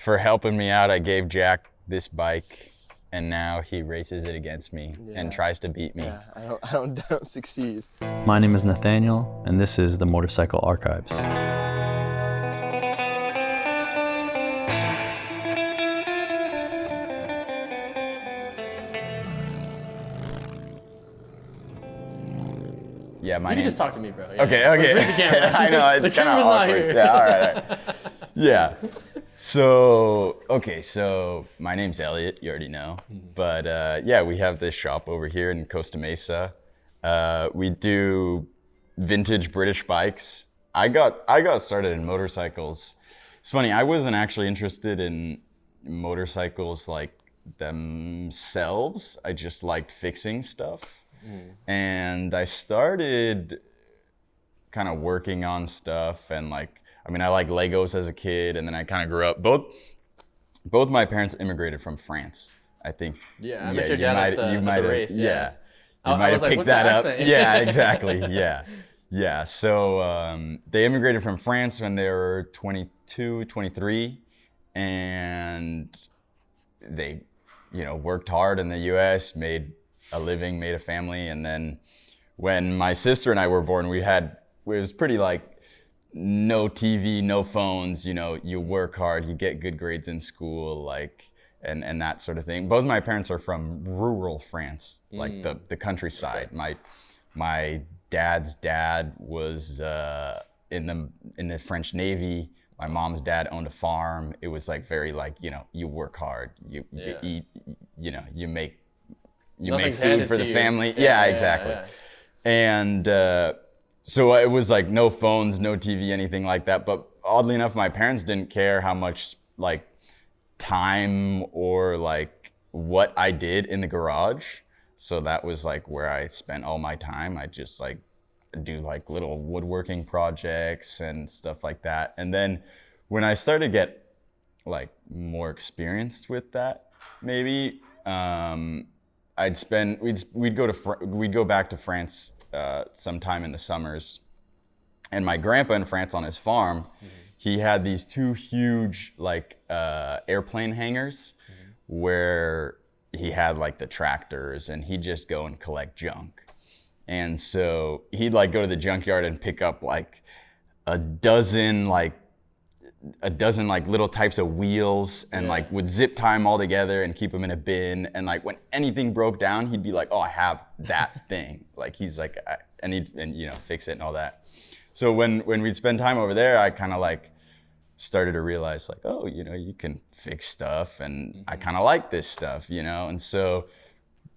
for helping me out. I gave Jack this bike, and now he races it against me and tries to beat me. Yeah, I don't succeed. My name is Nathaniel, and this is the Motorcycle Archives. Yeah, my You name. can just talk to me, bro. Yeah. Okay. Bring the camera. I know, it's The kind of camera's not awkward. here. Yeah, all right. Yeah. So my name's Elliot, you already know. But yeah, we have this shop over here in Costa Mesa. We do vintage British bikes. I got started in motorcycles. It's funny, I wasn't actually interested in motorcycles like themselves. I just liked fixing stuff. And I started kind of working on stuff, and I like Legos as a kid, and then I kind of grew up. Both my parents immigrated from France, I think. Yeah, I met your dad at the race. Yeah. You I might was have like, picked what's the that up. accent? Yeah, exactly. Yeah. So they immigrated from France when they were 22, 23, and they, worked hard in the U.S., made a living, made a family, and then when my sister and I were born, it was pretty no TV, no phones, you work hard, you get good grades in school, and that sort of thing. Both my parents are from rural France, the countryside. My dad's dad was in the French Navy. My mom's dad owned a farm. It was very you work hard, you eat, you make food for the family. Yeah, exactly. Yeah. And so it was no phones, no TV, anything like that. But oddly enough, my parents didn't care how much time or what I did in the garage. So that was where I spent all my time. I just do little woodworking projects and stuff like that. And then when I started to get more experienced with that, maybe we'd go back to France sometime in the summers, and my grandpa in France on his farm, he had these two huge airplane hangars where he had the tractors, and he'd just go and collect junk. And so he'd go to the junkyard and pick up a dozen little types of wheels, and would zip tie them all together and keep them in a bin. And when anything broke down, he'd be like, "Oh, I have that thing." He's and fix it and all that. So when we'd spend time over there, I kind of started to realize oh, you can fix stuff, and I kind of like this stuff, And so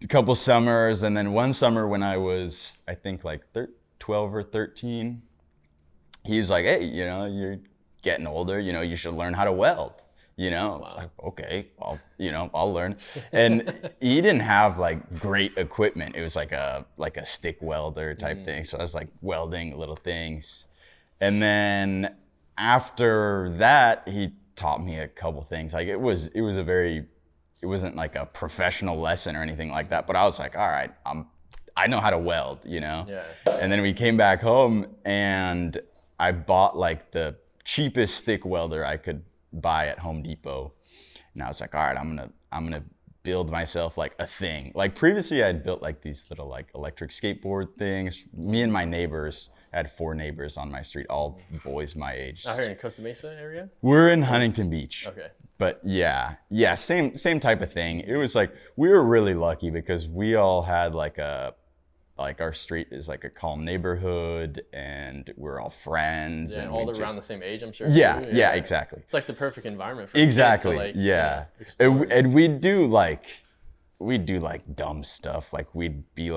a couple summers, and then one summer when I was, I think 12 or 13, he was like, "Hey, you're getting older, you should learn how to weld." Wow. Okay, I'll learn. And he didn't have great equipment. It was like a stick welder type thing. So I was welding little things. And then after that, he taught me a couple things. It wasn't a professional lesson or anything like that, but I was all right, I know how to weld, Yeah. And then we came back home, and I bought the cheapest stick welder I could buy at Home Depot. And I was all right, I'm gonna build myself a thing. Previously I'd built these little electric skateboard things. Me and my neighbors, I had 4 neighbors on my street, all boys my age. Out here in Costa Mesa area? We're in Huntington Beach. Okay. But yeah, same type of thing. It was we were really lucky because we all had our street is a calm neighborhood, and we're all friends. Yeah, and all around the same age, I'm sure. Yeah, too. yeah, exactly. It's the perfect environment for Exactly. kids to Yeah. explore. And we'd do dumb stuff. We'd be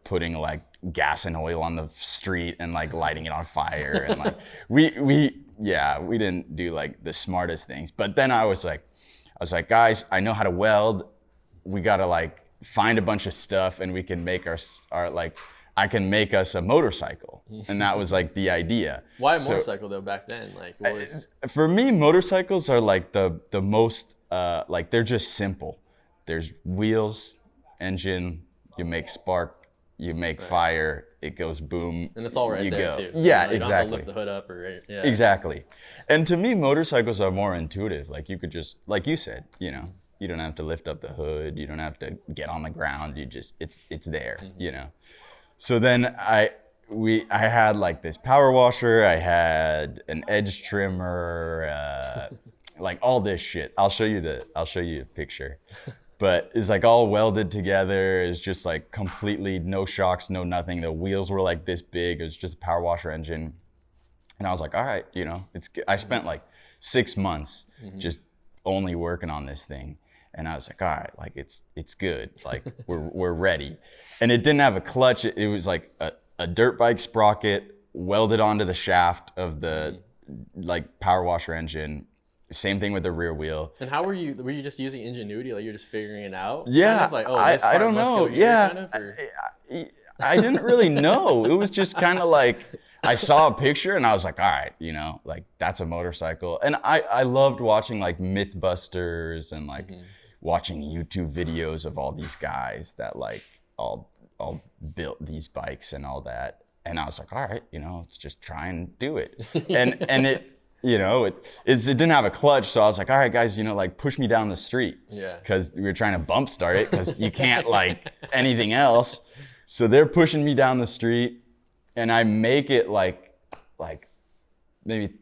putting gas and oil on the street and lighting it on fire, and we didn't do the smartest things. But then I was like, guys, I know how to weld. We gotta find a bunch of stuff, and we can make I can make us a motorcycle. And that was the idea. Why a motorcycle though back then? What was... For me, motorcycles are the most they're just simple. There's wheels, engine, you make spark, you make fire, it goes boom. And it's all right you there go. too. Yeah, You don't have to exactly. lift the hood up or yeah. Exactly. And to me, motorcycles are more intuitive. Like you could just, like you said, you don't have to lift up the hood. You don't have to get on the ground. You just, it's there, So then I had like this power washer. I had an edge trimmer, like all this shit. I'll show you a picture. But it's like all welded together. It's just like completely no shocks, no nothing. The wheels were like this big. It was just a power washer engine. And I was like, all right, it's good. I spent like 6 months just only working on this thing. And I was like, all right, like it's good. Like we're ready. And it didn't have a clutch. It was like a dirt bike sprocket welded onto the shaft of the like power washer engine. Same thing with the rear wheel. And how were you just using ingenuity? Like you're just figuring it out? Yeah, kind of like, this I part don't must know. go here, Yeah, kind of, or? I didn't really know. It was just kind of like I saw a picture and I was like, all right, like that's a motorcycle. And I loved watching like Mythbusters and like watching YouTube videos of all these guys that like all built these bikes and all that. And I was like, all right, let's just try and do it. And it. It didn't have a clutch, so I was like, all right, guys, like push me down the street. Yeah. Because we were trying to bump start it, because you can't like anything else. So they're pushing me down the street, and I make it like maybe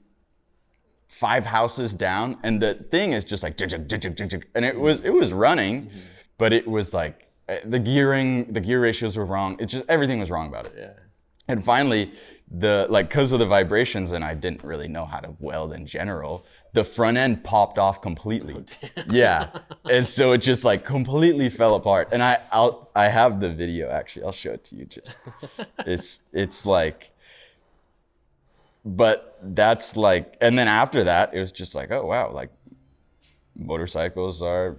5 houses down, and the thing is just like, and it was running, but it was like the gear ratios were wrong. It's just everything was wrong about it. Yeah. And finally, because of the vibrations, and I didn't really know how to weld in general, the front end popped off completely. Yeah, and so it just like completely fell apart. And I have the video actually. I'll show it to you. It's like, but that's like, and then after that, it was just like, oh wow, like motorcycles are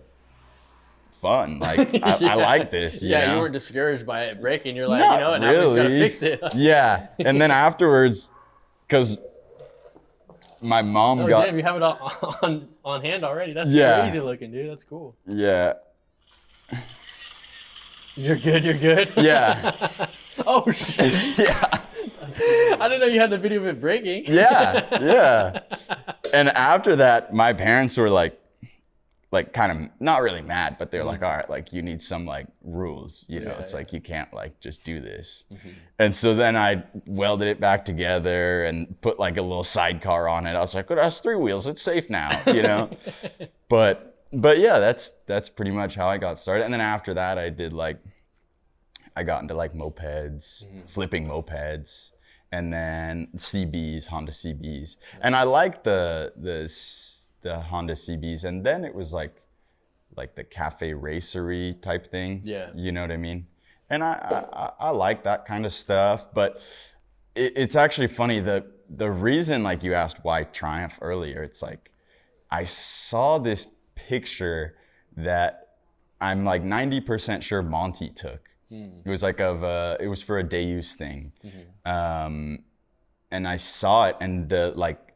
fun. Like I like this. You You weren't discouraged by it breaking. You're like, Not and now we just gotta really. fix it. Yeah, and then afterwards, because my mom got. Damn, you have it on hand already. That's Yeah. crazy looking, dude. That's cool. Yeah. You're good. You're good. Yeah. Oh shit. Yeah. I didn't know you had the video of it breaking. Yeah. And after that, my parents were like kind of not really mad, but they're like, all right, like you need some like rules, it's like you can't like just do this. And so then I welded it back together and put like a little sidecar on it. I was like, well, that's 3 wheels, it's safe now, But yeah, that's pretty much how I got started. And then after that, I got into like mopeds, flipping mopeds, and then CBs, Honda CBs. And I like the Honda CBs, and then it was like the cafe racery type thing. Yeah. You know what I mean? And I like that kind of stuff, but it's actually funny, the reason, like you asked why Triumph earlier, it's like I saw this picture that I'm like 90% sure Monty took. It was like it was for a day use thing. And I saw it, and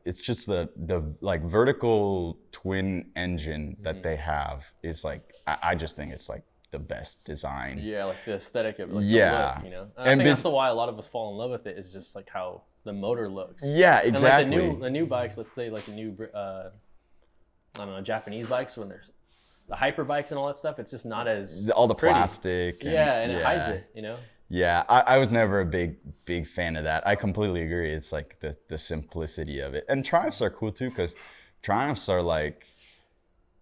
it's just the like vertical twin engine that they have is like, I just think it's like the best design. Yeah, like the aesthetic of it, like Yeah. the look, And I think that's why a lot of us fall in love with it, is just like how the motor looks. Yeah, exactly. And like the new bikes, let's say like the new I don't know, Japanese bikes, when there's the hyper bikes and all that stuff, it's just not as all the pretty. plastic. And it hides it, Yeah, I was never a big fan of that. I completely agree. It's like the simplicity of it. And Triumphs are cool too, because Triumphs are like,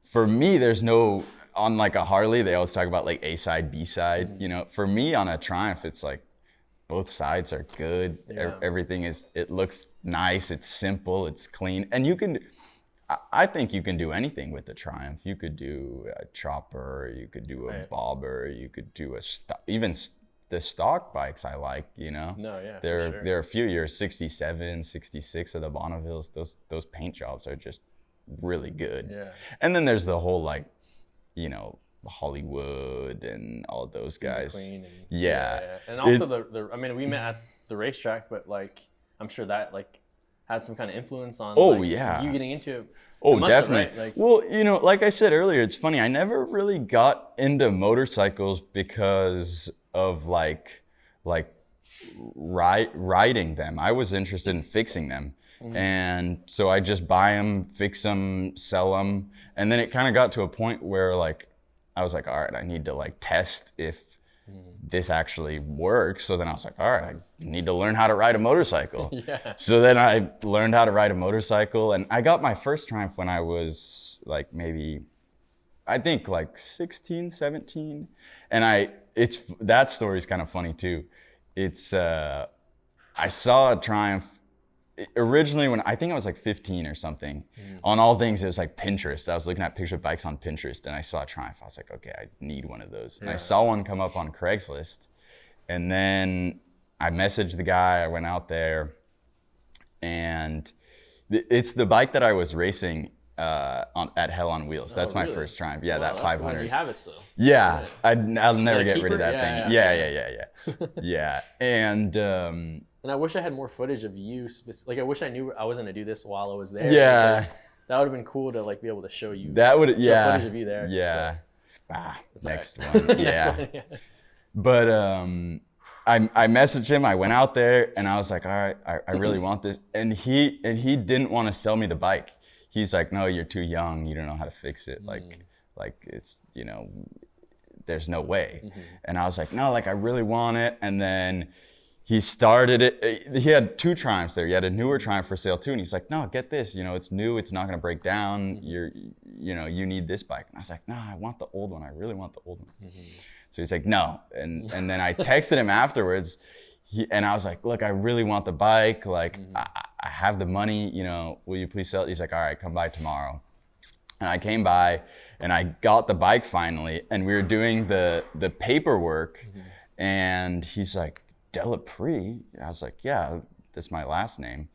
for me, there's no, on like a Harley, they always talk about like A side, B side. For me on a Triumph, it's like both sides are good. Yeah. Everything it looks nice. It's simple. It's clean. And I think you can do anything with the Triumph. You could do a chopper. You could do a bobber. You could do even the stock bikes I like, No, yeah, There are a few years, 67, 66 of the Bonnevilles, those paint jobs are just really good. Yeah. And then there's the whole like, Hollywood and all those guys. McQueen Yeah. And also I mean, we met at the racetrack, but like, I'm sure that like had some kind of influence on you getting into it. Oh, It must have, definitely. right? Like, Well, like I said earlier, it's funny. I never really got into motorcycles because of like riding them. I was interested in fixing them. And so I just buy them, fix them, sell them. And then it kind of got to a point where like, I was like, all right, I need to like test if this actually works. So then I was like, all right, I need to learn how to ride a motorcycle. Yeah. So then I learned how to ride a motorcycle, and I got my first Triumph when I was like maybe, I think like 16, 17. And that story's kind of funny too. I saw a Triumph originally when I think I was like 15 or something. On all things, it was like Pinterest. I was looking at picture of bikes on Pinterest, and I saw a Triumph. I was like, okay, I need one of those. And I saw one come up on Craigslist, and then I messaged the guy. I went out there, and it's the bike that I was racing at Hell on Wheels. That's my first Triumph. Yeah, that 500. You have it still. Yeah, I'll never Is that a get rid of keeper? that thing. Yeah. Yeah, And I wish I had more footage of you. Like, I wish I knew I was gonna do this while I was there. Yeah. because that would have been cool to like be able to show you. that would, show yeah. footage of you there. Yeah. Next one. Next Yeah. one, yeah. But I messaged him. I went out there, and I was like, all right, I really want this. And he didn't want to sell me the bike. He's like, no, you're too young. You don't know how to fix it. Like it's, there's no way. And I was like, no, like I really want it. And then he started it. He had 2 Triumphs there. He had a newer Triumph for sale too. And he's like, no, get this. It's new. It's not going to break down. You need this bike. And I was like, no, I want the old one. I really want the old one. So he's like, no. And then I texted him afterwards. And I was like, look, I really want the bike. Like, I have the money, will you please sell it? He's like, all right, come by tomorrow. And I came by, and I got the bike finally, and we were doing the paperwork, and he's like, Delapré? I was like, yeah, that's my last name.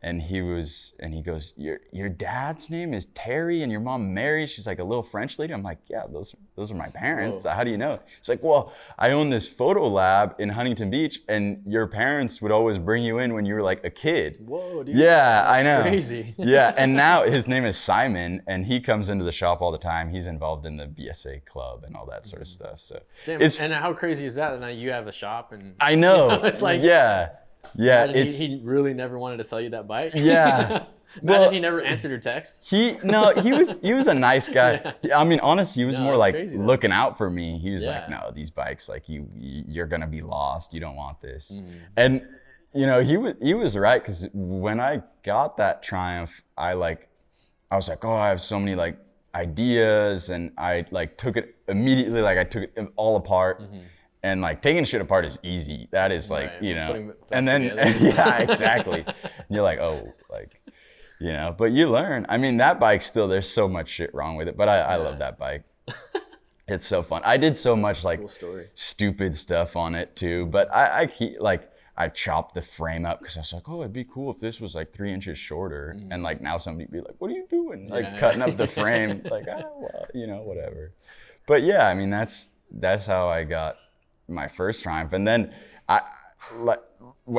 And he goes, your dad's name is Terry and your mom Mary? She's like a little French lady? I'm like, yeah, those are my parents. Whoa. How do you know? He's like, well, I own this photo lab in Huntington Beach, and your parents would always bring you in when you were like a kid. Whoa, dude. Yeah, I know. Crazy. Yeah, and now his name is Simon, and he comes into the shop all the time. He's involved in the BSA club and all that sort of stuff. So damn, and how crazy is that? And now you have a shop, and I know. It's like, yeah. Yeah, he really never wanted to sell you that bike. Yeah. Imagine he never answered your text. He was a nice guy. Yeah. I mean, honestly, he was more like crazy, looking out for me. He was like, no, these bikes, like you're gonna be lost. You don't want this. And he was right, because when I got that Triumph, I was like, oh, I have so many like ideas, and I like took it immediately. Like I took it all apart. And like taking shit apart is easy. That is like, and then, yeah, exactly. And you're like, oh, like, but you learn. I mean, that bike still, there's so much shit wrong with it, but I love that bike. It's so fun. I did so much like stupid stuff on it too, but I keep like, I chopped the frame up because I was like, oh, it'd be cool if this was like 3 inches shorter. And like now somebody'd be like, what are you doing? Like cutting up the frame. Like, well, whatever. But yeah, I mean, that's how I got my first Triumph. And then I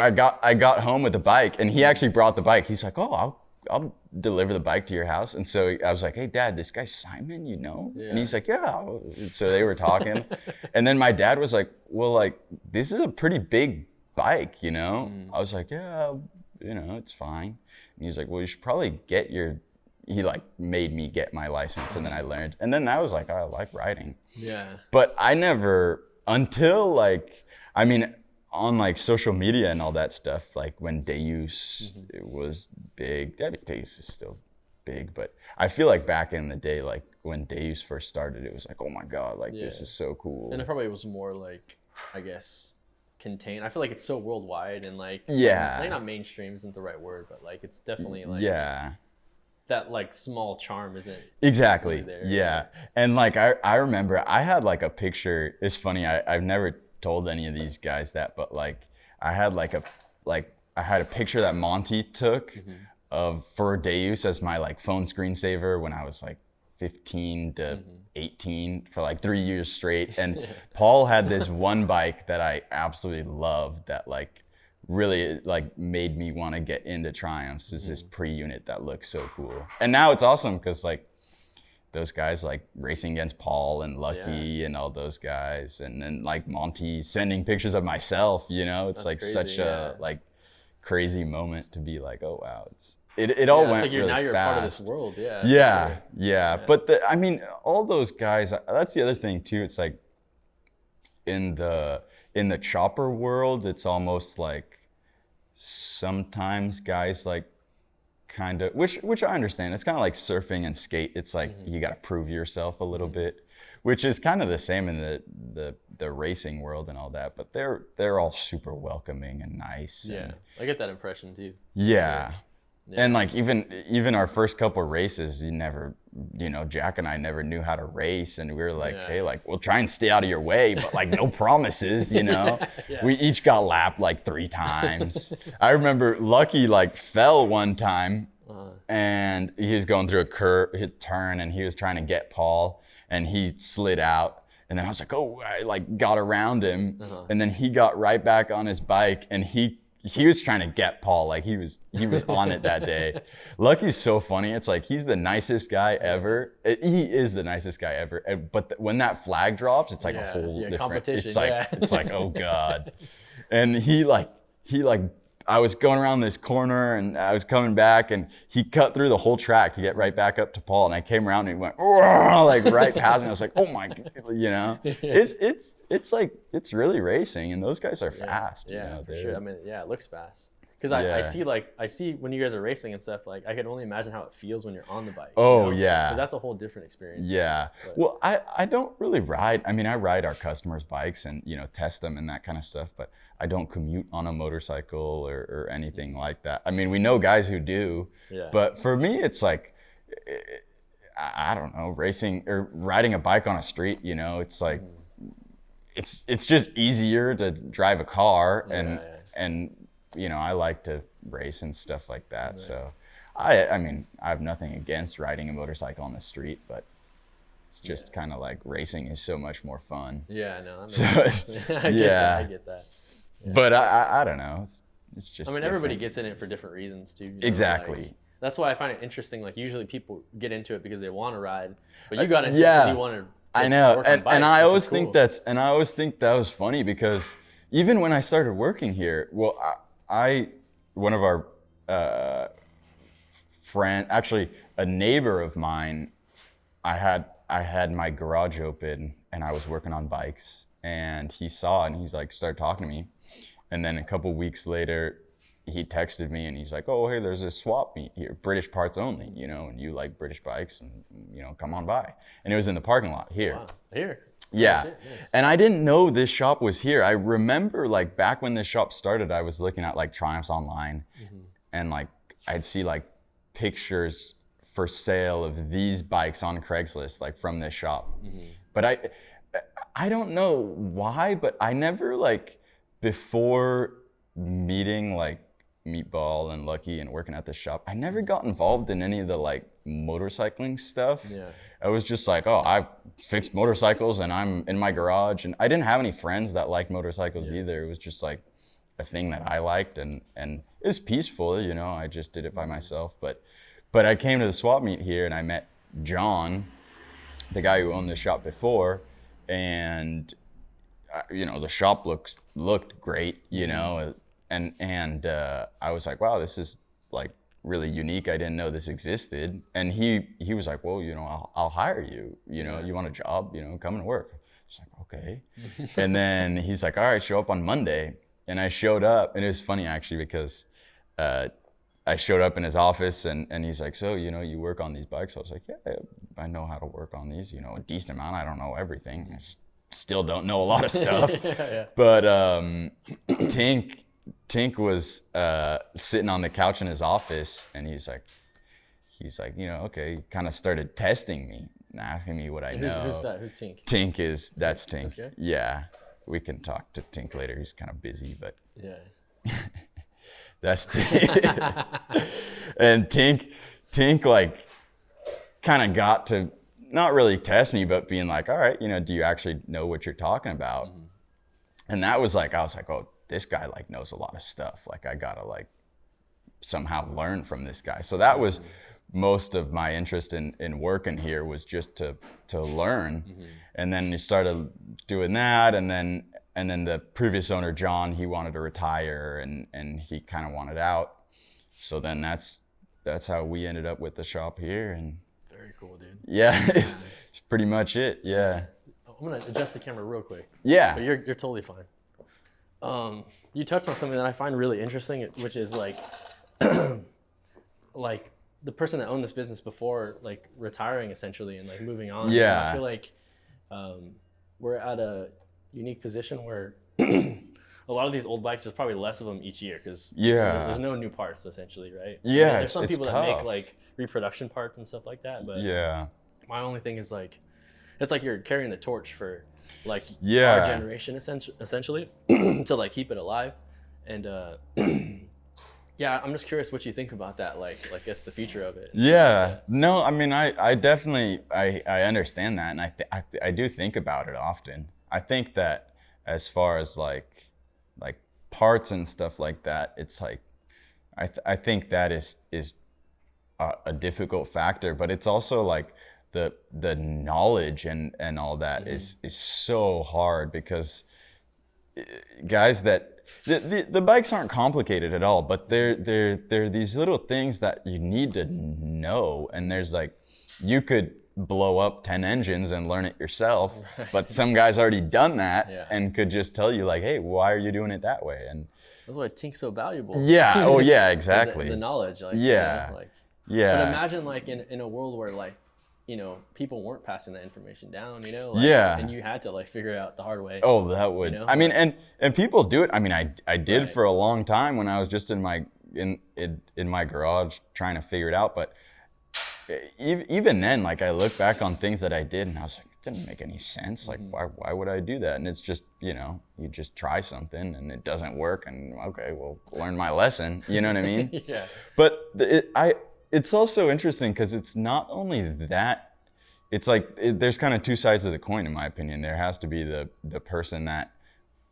got home with the bike, and he actually brought the bike. He's like, oh, I'll deliver the bike to your house. And so I was like, hey dad, this guy's Simon, And he's like, yeah. And so they were talking. And then my dad was like, well, like, this is a pretty big bike, I was like, yeah, it's fine. And he's like, well, you should probably get he like made me get my license, and then I learned. And then that was like, I like riding. Yeah. But I never, until like, I mean, on like social media and all that stuff, like when Deus it was big. Deus is still big, but I feel like back in the day, like when Deus first started, it was like, oh my God, like this is so cool. And it probably was more like, I guess, contained. I feel like it's so worldwide, and like, like not mainstream isn't the right word, but like it's definitely like, that like small charm isn't exactly there. Yeah. And like I remember I had like a picture. It's funny, I've never told any of these guys that, but like I had a picture that Monty took for Deus as my like phone screensaver when I was like 15 to 18 for like 3 years straight. And Paul had this one bike that I absolutely loved that like really like made me want to get into Triumphs, is this pre-unit that looks so cool. And now it's awesome because like those guys like racing against Paul and Lucky and all those guys, and then like Monty sending pictures of myself, you know, it's like crazy, such a like crazy moment to be like, oh wow, it all went like really now you're fast. a part of this world. Yeah. But I mean, all those guys, that's the other thing too. It's like in the chopper world, it's almost like sometimes guys like kind of, which I understand. It's kind of like surfing and skate. It's like you got to prove yourself a little bit, which is kind of the same in the racing world and all that. But they're all super welcoming and nice. Yeah, and, I get that impression too. Yeah. And like even our first couple of races, we never, you know, Jack and I never knew how to race, and we were like, hey, like we'll try and stay out of your way, but like no promises, you know. We each got lapped like 3 times. I remember Lucky like fell one time, and he was going through a turn, and he was trying to get Paul, and he slid out. And then I was like, oh, I like got around him, and then he got right back on his bike, and he was trying to get Paul, like he was on it that day. Lucky's so funny. It's like he's the nicest guy ever. He is the nicest guy ever. But when that flag drops, it's like a whole different competition. It's like oh god. And he I was going around this corner and I was coming back, and he cut through the whole track to get right back up to Paul. And I came around and he went like right past me. I was like, oh my, you know, it's like, it's really racing, and those guys are fast. Yeah, you know, for sure. I mean, yeah, it looks fast. Because I see when you guys are racing and stuff, like I can only imagine how it feels when you're on the bike. Oh, you know? yeah. Because that's a whole different experience. Yeah. But, well, I don't really ride. I mean, I ride our customers' bikes and, you know, test them and that kind of stuff, but I don't commute on a motorcycle or anything like that. I mean, we know guys who do, but for me, it's like, I don't know, racing or riding a bike on a street, you know, it's like, it's just easier to drive a car and you know, I like to race and stuff like that. Right. So I mean, I have nothing against riding a motorcycle on the street, but it's just kind of like racing is so much more fun. Yeah, no, that makes sense. I get that. Yeah. But I don't know. It's just, I mean, everybody gets in it for different reasons too. You know? Exactly. Like, that's why I find it interesting. Like usually people get into it because they want to ride, but you got into it because you wanted to I know. work on bikes, and I always cool. think that was funny, because even when I started working here, well, one of our friend, actually a neighbor of mine, I had my garage open and I was working on bikes, and he saw it and he's like started talking to me, and then a couple weeks later he texted me and he's like, oh hey, there's a swap meet here, British parts only, you know, and you like British bikes, and you know, come on by. And it was in the parking lot here. Wow. Here. Yeah. Oh, shit, nice. And I didn't know this shop was here. I remember like back when this shop started, I was looking at like Triumphs online, and like I'd see like pictures for sale of these bikes on Craigslist, like from this shop. But I don't know why, but I never, like, before meeting like Meatball and Lucky and working at this shop, I never got involved in any of the like motorcycling stuff. Yeah. I was just like, oh, I fixed motorcycles and I'm in my garage, and I didn't have any friends that liked motorcycles either. It was just like a thing that I liked, and it was peaceful, you know. I just did it by myself. But I came to the swap meet here and I met John, the guy who owned the shop before, and you know, the shop looked great, you know, and I was like, wow, this is like really unique. I didn't know this existed. And he was like, well, you know, I'll hire you, you know, you want a job, you know, come and work. I was like, okay. And then he's like, all right, show up on Monday. And I showed up, and it was funny actually, because I showed up in his office, and he's like, so, you know, you work on these bikes? I was like, yeah, I know how to work on these, you know, a decent amount. I don't know everything. I just still don't know a lot of stuff. But Tink was sitting on the couch in his office, and he's like, you know, okay, kind of started testing me and asking me what I know. Who's that? Who's Tink? That's Tink. Okay. Yeah, we can talk to Tink later. He's kind of busy, but yeah. That's Tink. And Tink like kind of got to not really test me, but being like, all right, you know, do you actually know what you're talking about? And that was like, I was like, oh, this guy like knows a lot of stuff. Like I gotta like somehow learn from this guy. So that was most of my interest in working here was just to learn. And then you started doing that, and then the previous owner, John, he wanted to retire, and he kind of wanted out. So then that's how we ended up with the shop here. And very cool, dude. Yeah, it's pretty much it. Yeah. I'm gonna adjust the camera real quick. Yeah. But you're totally fine. You touched on something that I find really interesting, which is like, like the person that owned this business before, like retiring essentially and like moving on. Yeah. I feel like we're at a unique position where a lot of these old bikes, there's probably less of them each year because there's no new parts essentially, right? Yeah. I mean, there's some people tough. that make like reproduction parts and stuff like that, but my only thing is like, it's like you're carrying the torch for like our generation essentially to like keep it alive. And yeah, I'm just curious what you think about that, like I guess the future of it. Yeah. No, I mean, I definitely I understand that, and I do think about it often. I think that as far as like parts and stuff like that, it's like I think that is a difficult factor, but it's also like the knowledge and all that is so hard, because guys that the bikes aren't complicated at all, but they're these little things that you need to know. And there's like, you could blow up 10 engines and learn it yourself, but some guy's already done that and could just tell you like, hey, why are you doing it that way? And that's why Tink's so valuable. Yeah. Oh yeah, exactly. the knowledge. Like, yeah. You know, like, yeah. But imagine like in a world where like, you know, people weren't passing that information down, you know? Like, and you had to like figure it out the hard way. Oh, that would, you know? I mean, and people do it. I mean, I did for a long time when I was just in my garage trying to figure it out. But even then, like I look back on things that I did and I was like, it didn't make any sense. Like, why would I do that? And it's just, you know, you just try something and it doesn't work, and okay, well, learn my lesson. You know what I mean? Yeah. But it's also interesting because it's not only that, it's like there's kind of two sides of the coin, in my opinion. There has to be the person that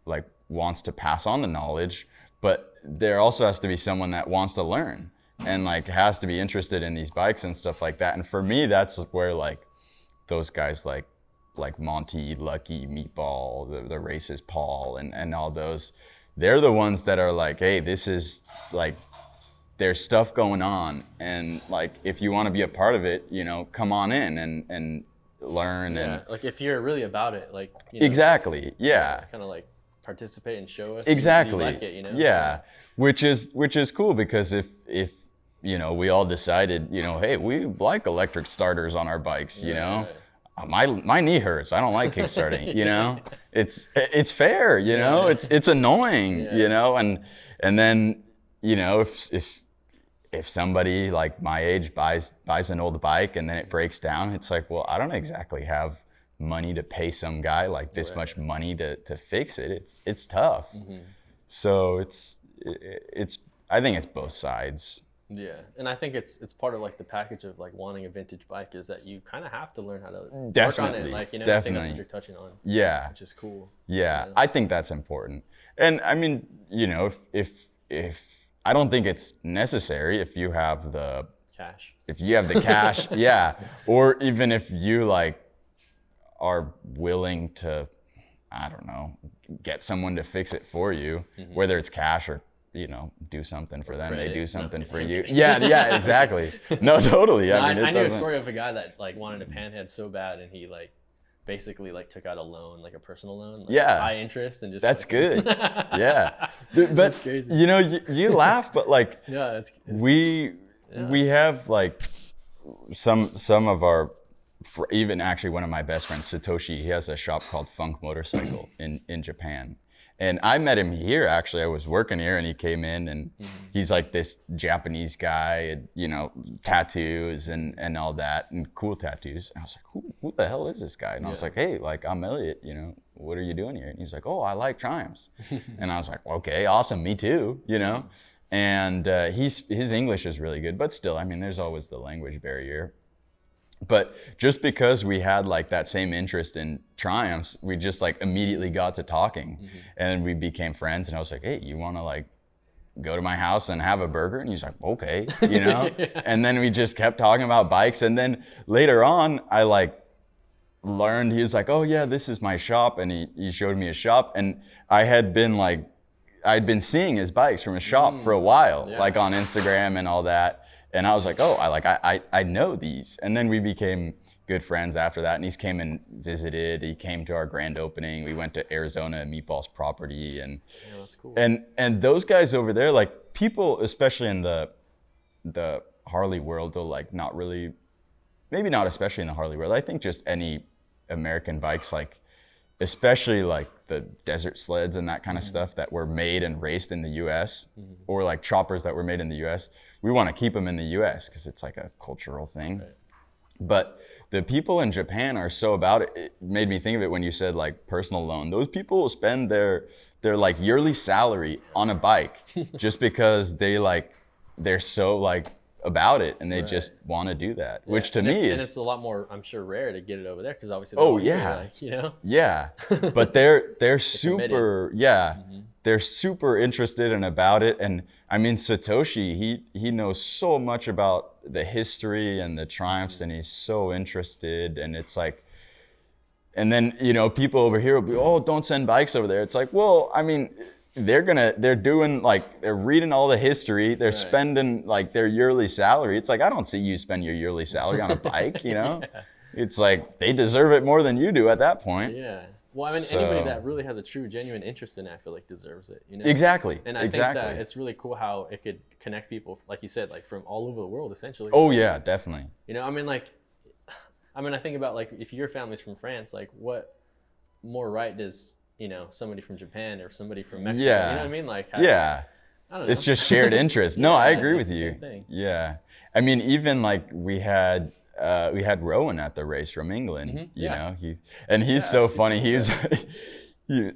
like wants to pass on the knowledge, but there also has to be someone that wants to learn and like has to be interested in these bikes and stuff like that. And for me, that's where like those guys like Monty, Lucky, Meatball, the Races, Paul, and all those, they're the ones that are like, hey, this is like, there's stuff going on, and like if you want to be a part of it, you know, come on in and learn. And like if you're really about it, like, you know, exactly, yeah, kind of like participate and show us exactly, you like it, you know. Yeah, which is cool, because if you know, we all decided, you know, hey, we like electric starters on our bikes, you know. My knee hurts. I don't like kickstarting, you know. It's fair, you know. It's annoying, you know, and then, you know, if somebody like my age buys an old bike and then it breaks down, it's like, well, I don't exactly have money to pay some guy like this much money to fix it. It's tough. So it's I think it's both sides. Yeah, and I think it's part of like the package of like wanting a vintage bike is that you kind of have to learn how to work on it. Like, you know, I think that's what you're touching on. Yeah, which is cool. Yeah, you know? I think that's important. And I mean, you know, if I don't think it's necessary if you have the cash. If you have the cash, yeah, or even if you like are willing to, I don't know, get someone to fix it for you, whether it's cash or, you know, do something for them, credit. They do something for you. Yeah, exactly. No, totally. No, I knew a story of a guy that like wanted a panhead so bad, and he like basically like took out a loan, like a personal loan, like high interest, and just that's good. Yeah, but you know, you laugh, but like we have like some of our, even actually one of my best friends, Satoshi, he has a shop called Funk Motorcycle in Japan. And I met him here, actually. I was working here and he came in, and he's like this Japanese guy, you know, tattoos and all that, and cool tattoos. And I was like, who the hell is this guy? And I was like, hey, like, I'm Elliot, you know, what are you doing here? And he's like, oh, I like Triumphs. And I was like, okay, awesome, me too, you know? And his English is really good, but still, I mean, there's always the language barrier. But just because we had like that same interest in Triumphs, we just like immediately got to talking, and we became friends. And I was like, hey, you want to like go to my house and have a burger? And he's like, okay, you know? And then we just kept talking about bikes. And then later on, I like learned, he was like, oh yeah, this is my shop. And he showed me his shop. And I'd been seeing his bikes from his shop for a while, like on Instagram and all that. And I was like, oh, I know these. And then we became good friends after that. And he's came and visited. He came to our grand opening. We went to Arizona and Meatball's property. And yeah, that's cool. And those guys over there, like people, especially in the Harley world, though, like not really, maybe not especially in the Harley world. I think just any American bikes, like especially like the desert sleds and that kind of stuff that were made and raced in the US, or like choppers that were made in the US, we want to keep them in the US because it's like a cultural thing. Right. But the people in Japan are so about it. It made me think of it when you said like personal loan. Those people will spend their like yearly salary on a bike just because they're so like about it, and they just want to do that, which to me is, and it's a lot more, I'm sure, rare to get it over there because obviously like, you know, but they're super they're super interested and about it. And I mean, Satoshi, he knows so much about the history and the triumphs, and he's so interested. And it's like, and then, you know, people over here will be, oh, don't send bikes over there. It's like, well, I mean, they're doing like, they're reading all the history, they're spending like their yearly salary. It's like, I don't see you spend your yearly salary on a bike, you know? It's like, they deserve it more than you do at that point. Yeah. Well, I mean, anybody that really has a true, genuine interest in it, I feel like deserves it, you know? Exactly. And I think that it's really cool how it could connect people, like you said, like from all over the world, essentially. Oh yeah, definitely. You know, I think about like, if your family's from France, like what more right does, you know, somebody from Japan or somebody from Mexico, you know what I mean? Like, I don't know. It's just shared interest. No, I agree with you. Yeah. I mean, even like we had Rowan at the race from England, you know, he's so funny. He was, we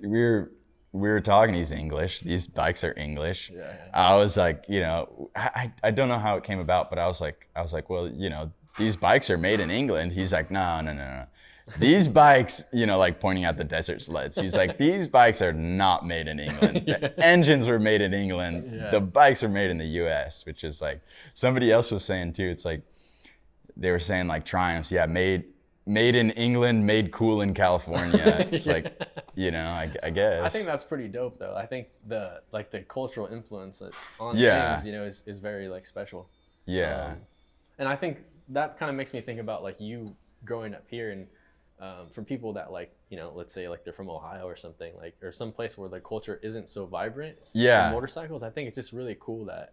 were talking, he's English. These bikes are English. I was like, you know, I don't know how it came about, but I was like, well, you know, these bikes are made in England. He's like, no. These bikes, you know, like pointing at the desert sleds. He's like, these bikes are not made in England. The engines were made in England. The bikes are made in the US, which is like, somebody else was saying too, it's like, they were saying like Triumphs, made in England, made cool in California. It's like, you know, I guess. I think that's pretty dope though. I think the cultural influence on things, you know, is very like special. Yeah. And I think that kind of makes me think about like you growing up here, and from people that like, you know, let's say like they're from Ohio or something, like, or some place where the culture isn't so vibrant in motorcycles. I think it's just really cool that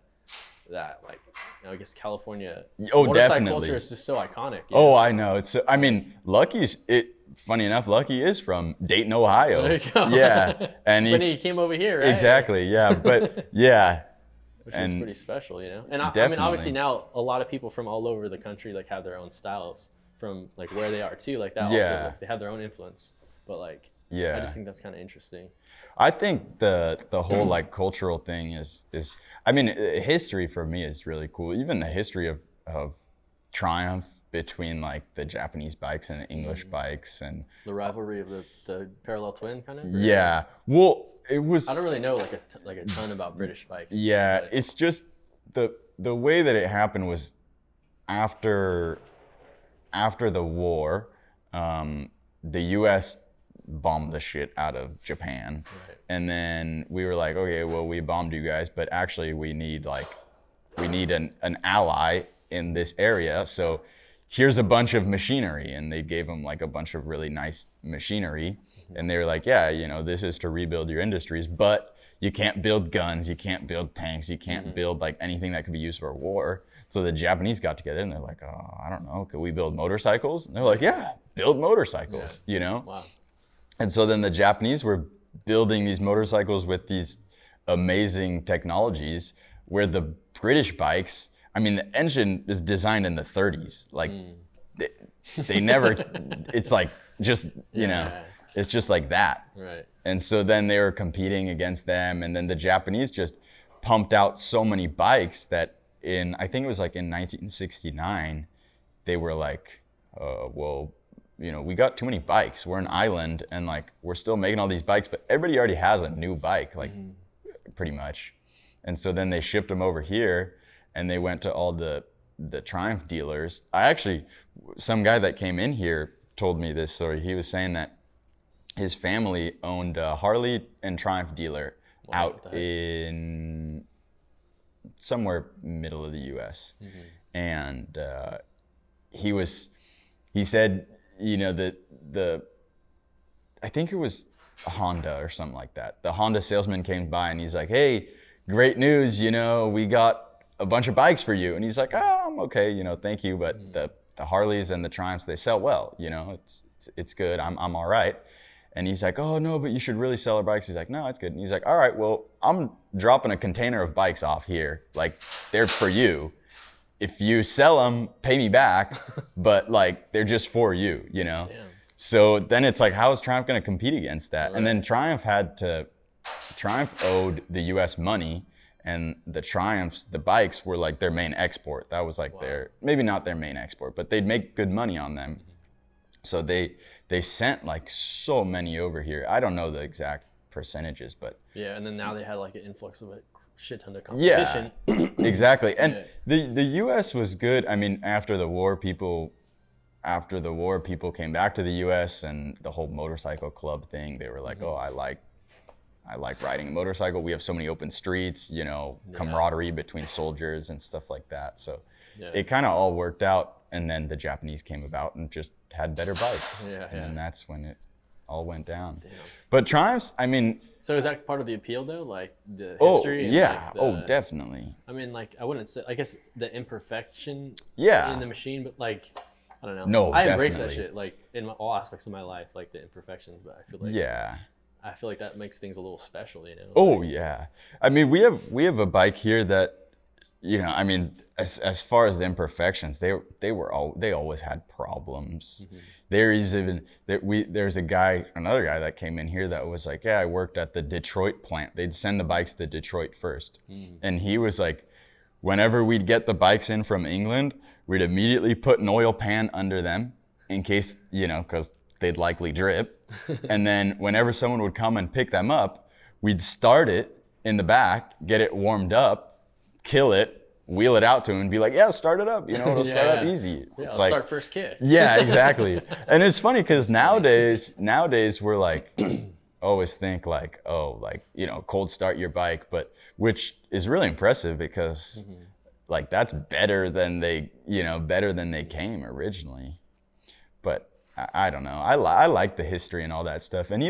like, you know, I guess California motorcycle culture is just so iconic. Oh, I know. It's so, I mean, funny enough, Lucky is from Dayton, Ohio. There you go. Yeah. And he came over here, right? Exactly. Yeah. But yeah. Which is pretty special, you know? And I mean, obviously now a lot of people from all over the country like have their own styles from like where they are too. Like that also, like, they have their own influence. But like, I just think that's kind of interesting. I think the whole like cultural thing is I mean, history for me is really cool. Even the history of Triumph between like the Japanese bikes and the English bikes, and the rivalry of the parallel twin kind of. Yeah. Well, it was. I don't really know like a ton about British bikes. Yeah, it's just the way that it happened was after the war, the U.S. bombed the shit out of Japan, and then we were like, okay, well, we bombed you guys, but actually we need an ally in this area, so here's a bunch of machinery. And they gave them like a bunch of really nice machinery, and they were like, yeah, you know, this is to rebuild your industries, but you can't build guns, you can't build tanks, you can't build like anything that could be used for war. So the Japanese got together and they're like, oh, I don't know, could we build motorcycles? And they're like, yeah, build motorcycles, you know? Wow. And so then the Japanese were building these motorcycles with these amazing technologies, where the British bikes, I mean, the engine is designed in the 30s. Like they never, it's like just, you know, it's just like that. Right. And so then they were competing against them. And then the Japanese just pumped out so many bikes that I think it was like in 1969, they were like, well, you know, we got too many bikes. We're an island, and like we're still making all these bikes, but everybody already has a new bike, like pretty much. And so then they shipped them over here, and they went to all the Triumph dealers. Some guy that came in here told me this story. He was saying that his family owned a Harley and Triumph dealer out in somewhere middle of the U.S. And he said, you know, I think it was a Honda or something like that. The Honda salesman came by and he's like, hey, great news, you know, we got a bunch of bikes for you. And he's like, oh, I'm okay, you know, thank you. But the Harleys and the Triumphs, they sell well, you know, it's good, I'm all right. And he's like, oh no, but you should really sell our bikes. He's like, no, it's good. And he's like, all right, well, I'm dropping a container of bikes off here. Like, they're for you. If you sell them, pay me back, but like, they're just for you, you know? Damn. So then it's like, how is Triumph gonna compete against that? Right. And then Triumph owed the US money, and the Triumphs, the bikes were like their main export. That was like maybe not their main export, but they'd make good money on them. So they sent like so many over here. I don't know the exact percentages, but yeah. And then now they had like an influx of a shit ton of competition. Yeah, exactly. And the U.S. was good. I mean, after the war, people came back to the U.S. and the whole motorcycle club thing. They were like, oh, I like riding a motorcycle. We have so many open streets, you know, camaraderie between soldiers and stuff like that. So it kind of all worked out. And then the Japanese came about and just had better bikes. And that's when it all went down. Damn. But Triumphs, I mean. So is that part of the appeal though? Like the history? Definitely. I mean, like, I wouldn't say, I guess the imperfection in the machine, but like, I don't know. No, I embrace that shit, like in all aspects of my life, like the imperfections, but I feel like. Yeah. I feel like that makes things a little special, you know? Oh, like, yeah. I mean, we have a bike here that, you know, I mean, as far as the imperfections, they always had problems. There's another guy that came in here that was like, yeah, I worked at the Detroit plant. They'd send the bikes to Detroit first. And he was like, whenever we'd get the bikes in from England, we'd immediately put an oil pan under them in case, you know, because they'd likely drip. And then whenever someone would come and pick them up, we'd start it in the back, get it warmed up, kill it, wheel it out to him and be like, yeah, start it up, you know, it'll start up easy. Yeah, it's like, start first kit. Yeah, exactly. And it's funny because nowadays we're like, always think like, oh, like, you know, cold start your bike, but which is really impressive because like that's better than they came originally. But I don't know. I like the history and all that stuff. And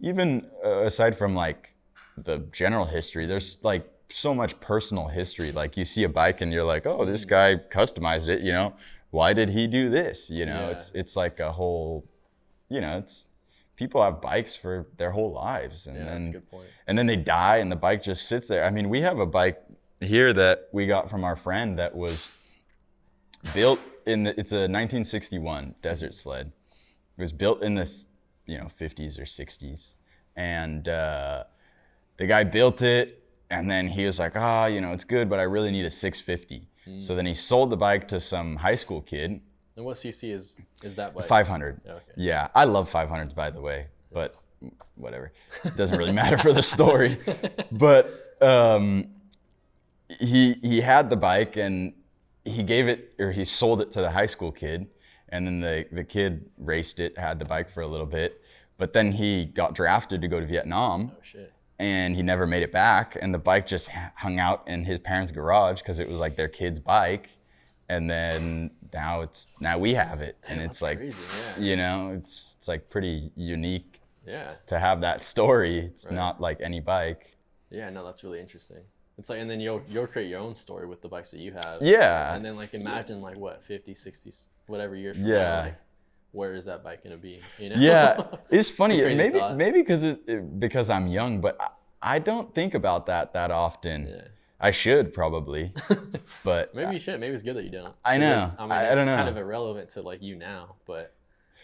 even aside from like the general history, there's like so much personal history. Like you see a bike and you're like, oh, this guy customized it, you know, why did he do this? You know, it's like a whole, you know, it's people have bikes for their whole lives, and then that's a good point. And then they die and the bike just sits there. I mean, we have a bike here that we got from our friend that was built it's a 1961 desert sled. It was built in this, you know, 50s or 60s, and the guy built it. And then he was like, you know, it's good, but I really need a 650. So then he sold the bike to some high school kid. And what cc is that bike? 500. Okay. Yeah, I love 500s, by the way, but whatever. It doesn't really matter for the story. But he had the bike and he sold it to the high school kid. And then the kid raced it, had the bike for a little bit. But then he got drafted to go to Vietnam. Oh, shit. And he never made it back, and the bike just hung out in his parents' garage because it was like their kid's bike. And then now we have it. Damn, and it's like crazy, you know, it's like pretty unique to have that story. It's not like any bike. Yeah, no, that's really interesting. It's like, and then you'll create your own story with the bikes that you have. Yeah. And then like imagine like what 50s, 60s, whatever years from now, like, where is that bike gonna be? You know? Yeah, it's funny. Maybe because I'm young, but I don't think about that often. Yeah. I should probably, but maybe you should. Maybe it's good that you don't. I know. I mean, I don't know. It's kind of irrelevant to like you now, but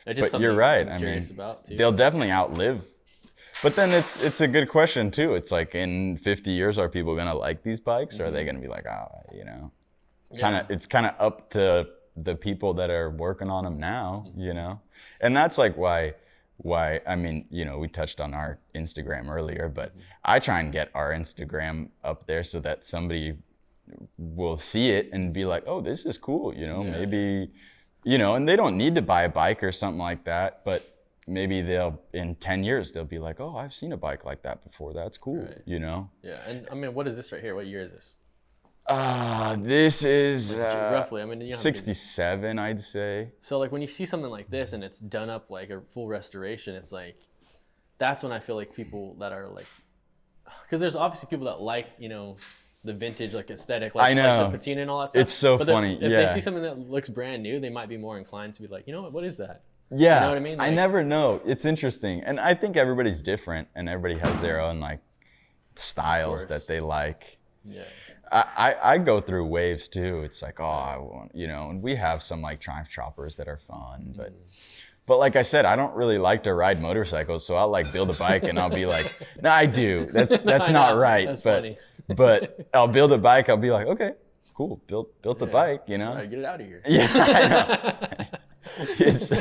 it's just something you're right. I'm curious about too. They'll definitely outlive. But then it's a good question too. It's like in 50 years, are people gonna like these bikes, or are they gonna be like, you know, it's kind of up to the people that are working on them now, you know? And that's like why why, I mean, you know, we touched on our Instagram earlier, but I try and get our Instagram up there so that somebody will see it and be like, oh, this is cool, you know, maybe, you know, and they don't need to buy a bike or something like that, but maybe in 10 years, they'll be like, oh, I've seen a bike like that before. That's cool, you know? Yeah, and I mean, what is this right here? What year is this? This is roughly, I mean, you 67, I'd say. So like when you see something like this and it's done up like a full restoration, it's like, that's when I feel like people that are like, because there's obviously people that like, you know, the vintage like aesthetic, like, I know. like the patina and all that stuff. It's so funny. If they see something that looks brand new, they might be more inclined to be like, you know what is that? Yeah, you know what I mean? Like, I never know. It's interesting, and I think everybody's different, and everybody has their own like styles that they like. Yeah. I go through waves too. It's like, oh, I want, you know, and we have some like Triumph choppers that are fun, but like I said, I don't really like to ride motorcycles, so I'll like build a bike and I'll be like, no, I do. That's not right. That's but funny. but I'll build a bike. I'll be like, okay, cool, built a bike, you know. All right, get it out of here. Yeah, I know. It's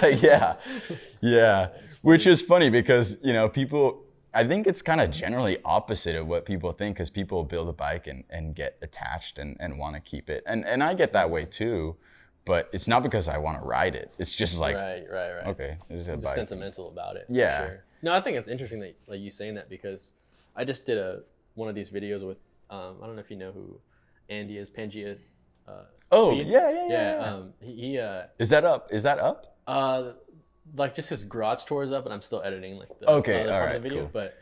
yeah, which is funny because, you know, people, I think it's kind of generally opposite of what people think, because people build a bike and get attached and want to keep it. And I get that way too, but it's not because I want to ride it. It's just like, right. okay, this is a It's bike. sentimental about it. Yeah. For sure. No, I think it's interesting that like you saying that, because I just did one of these videos with, I don't know if you know who Andy is, Pangea. Oh, Speed. yeah. He Is that up? Is that up? like just his garage tour is up, and I'm still editing like the Okay, other all part right, of the video. cool. But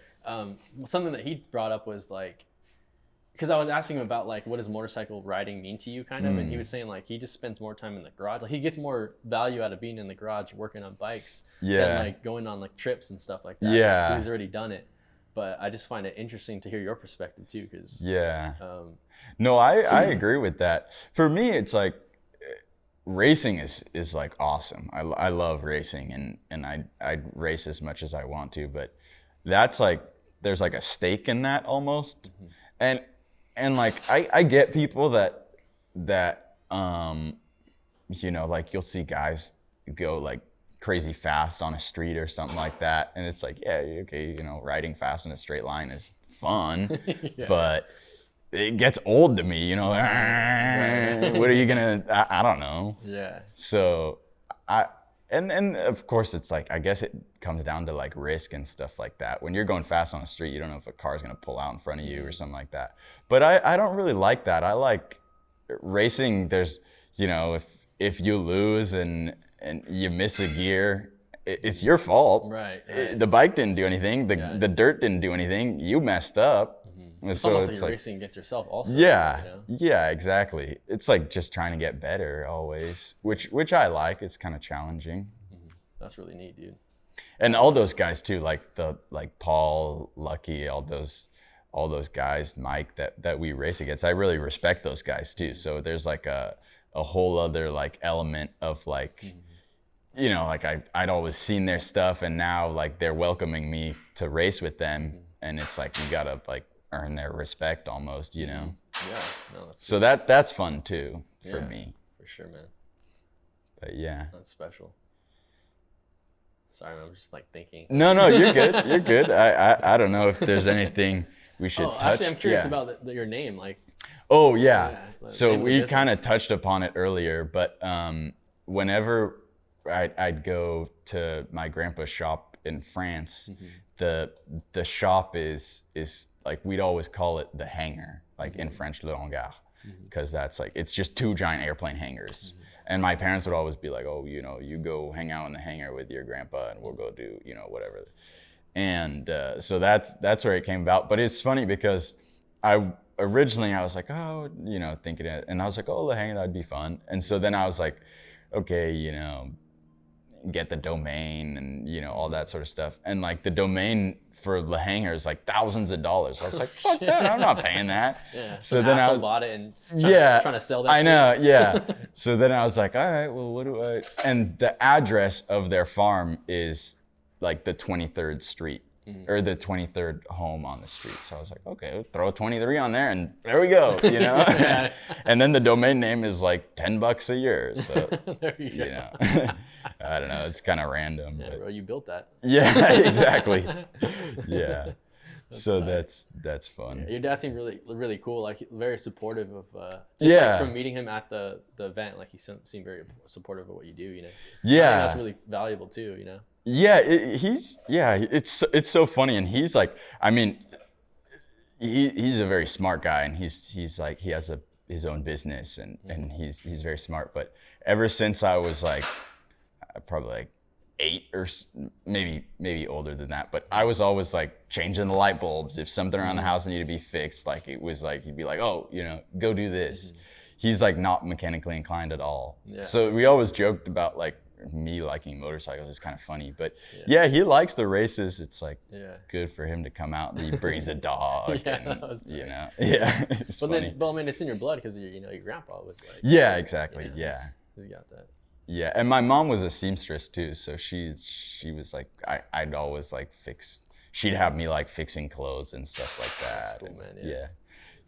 something that he brought up was like, because I was asking him about like, what does motorcycle riding mean to you, kind of, and he was saying like he just spends more time in the garage. Like he gets more value out of being in the garage working on bikes than like going on like trips and stuff like that. Yeah. Because he's already done it. But I just find it interesting to hear your perspective too, because No, I agree with that. For me, it's like racing is like awesome. I love racing, and I race as much as I want to, but that's like, there's like a stake in that almost. And like I get people that you know, like you'll see guys go like crazy fast on a street or something like that, and it's like, yeah, okay, you know, riding fast in a straight line is fun, but it gets old to me, you know. What are you gonna? I don't know. Yeah. So and of course it's like, I guess it comes down to like risk and stuff like that. When you're going fast on the street, you don't know if a car's gonna pull out in front of you or something like that. But I don't really like that. I like racing. There's, you know, if you lose and you miss a gear, it's your fault. Right. The bike didn't do anything. The dirt didn't do anything. You messed up. It's so almost it's like you're racing against yourself also. Yeah. You know? Yeah, exactly. It's like just trying to get better always, which I like. It's kind of challenging. That's really neat, dude. And all those guys too, like Paul, Lucky, all those guys, Mike, that we race against. I really respect those guys too. So there's like a whole other like element of like, you know, like I'd always seen their stuff, and now like they're welcoming me to race with them, and it's like you gotta like earn their respect almost, you know. Yeah. No, that's so that's fun too for me. For sure, man. But yeah. That's special. Sorry, I'm just like thinking. No, you're good. You're good. I don't know if there's anything we should touch. Actually, I'm curious about your name, like. Oh yeah. Like, so we kind of touched upon it earlier, but whenever I'd go to my grandpa's shop in France, the shop is like, we'd always call it the Hangar, like in French, le Hangar, because that's like, it's just two giant airplane hangars. And my parents would always be like, oh, you know, you go hang out in the hangar with your grandpa and we'll go do, you know, whatever. And so that's where it came about. But it's funny because originally I was like, oh, you know, thinking it, and I was like, oh, the hangar, that'd be fun. And so then I was like, okay, you know, get the domain and, you know, all that sort of stuff. And like the domain for the hangar is like thousands of dollars. I was like, fuck that, I'm not paying that. Yeah. So then I bought it and trying to sell that. I know, yeah. So then I was like, all right, well, what do I? And the address of their farm is like the 23rd Street. or the 23rd home on the street. So I was like, okay, throw a 23 on there and there we go, you know? And then the domain name is like $10 a year. So, there you go. you know, I don't know. It's kind of random. Yeah, but bro, you built that. yeah, exactly. Yeah. So that's fun. Yeah, your dad seemed really cool, like very supportive of like from meeting him at the event, like he seemed very supportive of what you do, you know. Yeah, I think that's really valuable too, you know. Yeah, it's so funny, and he's like, I mean, he's a very smart guy, and he's like, he has his own business, and he's very smart. But ever since I was like probably like 8 or maybe older than that, but I was always like changing the light bulbs. If something around the house needed to be fixed, like it was like he'd be like, oh, you know, go do this. He's like not mechanically inclined at all. Yeah. So we always joked about like me liking motorcycles is kind of funny, but yeah, he likes the races. It's like good for him to come out and he brings a dog, and you know, it's funny. But I mean, it's in your blood because you know your grandpa was like. Yeah, exactly. Yeah. He's got that. Yeah, and my mom was a seamstress too, so she was like, I'd always like she'd have me like fixing clothes and stuff like that. That's cool, man. Yeah.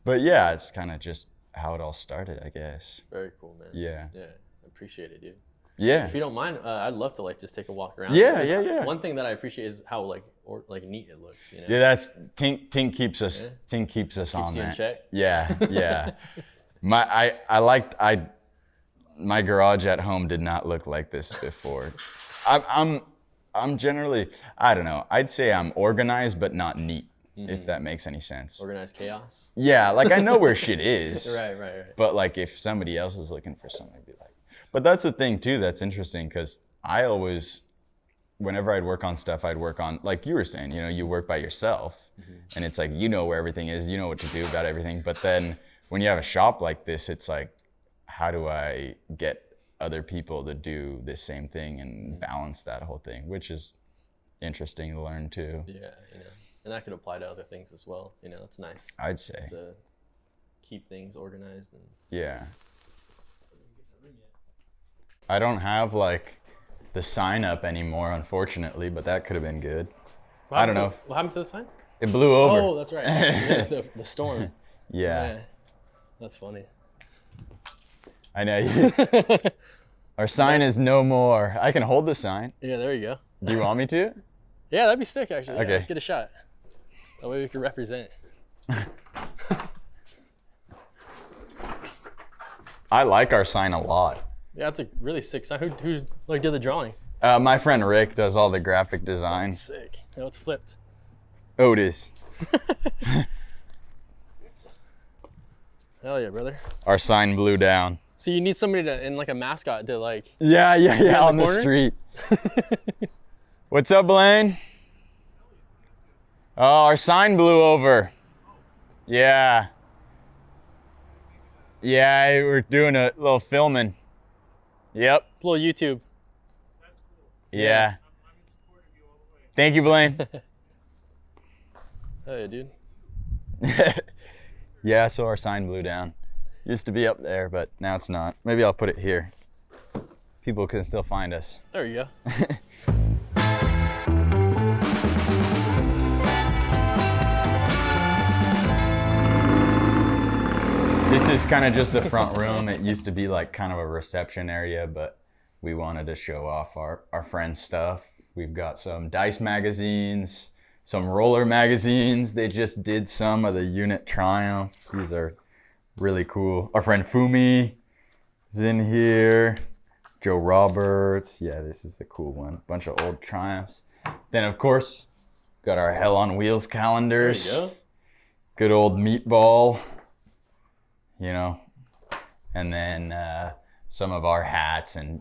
But yeah, it's kind of just how it all started, I guess. Very cool, man. Yeah. Yeah, I appreciate it, dude. Yeah. If you don't mind, I'd love to like just take a walk around. Yeah. One thing that I appreciate is how like neat it looks. You know? Yeah, that's Tink keeps us Tink keeps us on you that. In check. Yeah. My garage at home did not look like this before. I'm generally, I don't know, I'd say I'm organized but not neat, if that makes any sense. Organized chaos. Yeah, like I know where shit is. Right. But like if somebody else was looking for something, I'd be like, but that's the thing too that's interesting, because I always, whenever I'd work on stuff, I'd work on, like you were saying, you know, you work by yourself, and it's like, you know where everything is, you know what to do about everything. But then when you have a shop like this, it's like, how do I get other people to do the same thing and balance that whole thing, which is interesting to learn too. Yeah, you know, and that could apply to other things as well. You know, it's nice. I'd say to keep things organized and. Yeah. I don't have like the sign up anymore, unfortunately, but that could have been good. I don't know. What happened to the sign? It blew over. Oh, that's right. the storm. Yeah. That's funny. I know. Our sign is no more. I can hold the sign. Yeah, there you go. Do you want me to? Yeah, that'd be sick, actually. Okay. Yeah, let's get a shot. That way we can represent. I like our sign a lot. Yeah, it's a really sick sign. Who like did the drawing? My friend Rick does all the graphic design. That's sick. No, it's flipped. Otis. Hell yeah, brother. Our sign blew down. So you need somebody to, and like a mascot to like. Yeah, on the street. What's up, Blaine? Oh, our sign blew over. Yeah. Yeah, we're doing a little filming. Yep. It's a little YouTube. That's cool. Yeah. I'm in support of you all the way. Thank you, Blaine. Hell yeah, dude. Yeah, so our sign blew down. Used to be up there, but now it's not. Maybe I'll put it here. People can still find us. There you go. This is kind of just the front room. It used to be like kind of a reception area, but we wanted to show off our friends' stuff. We've got some dice magazines, some roller magazines. They just did some of the Unit Triumph. These are really cool. Our friend Fumi is in here. Joe Roberts. Yeah, this is a cool one. Bunch of old Triumphs. Then, of course, got our Hell on Wheels calendars. There you go. Good old Meatball. You know, and then some of our hats and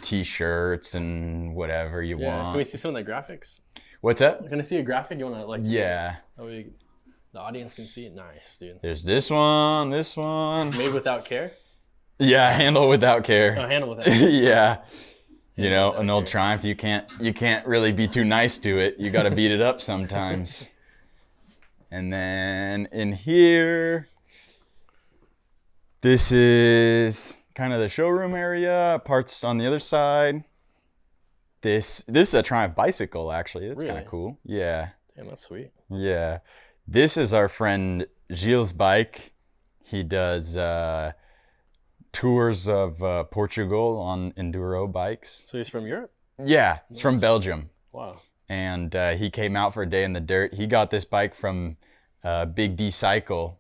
t-shirts and whatever you want. Can we see some of the graphics? What's up? Can I see a graphic? You want to like? Yeah. The audience can see it. Nice, dude. There's this one. Made without care? Yeah, handle without care. Oh, handle without care. Yeah. You know, an old Triumph, you can't really be too nice to it. You got to beat it up sometimes. And then in here, this is kind of the showroom area, parts on the other side. this is a Triumph bicycle, actually. It's kind Really? of cool. Yeah. Damn, that's sweet. Yeah. This is our friend Gilles' bike. He does tours of Portugal on enduro bikes. So he's from Europe? Yeah, it's from Nice. Belgium. Wow. And he came out for a day in the dirt. He got this bike from Big D Cycle.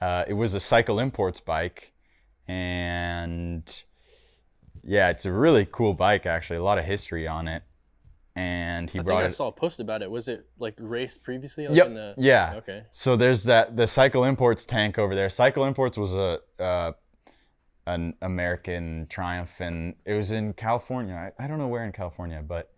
It was a Cycle Imports bike. And yeah, it's a really cool bike, actually. A lot of history on it. And he brought I it. saw a post about it. Was it like raced previously? Like Yep. Yeah. Okay. So there's the Cycle Imports tank over there. Cycle Imports was an American Triumph, and it was in California. I don't know where in California, but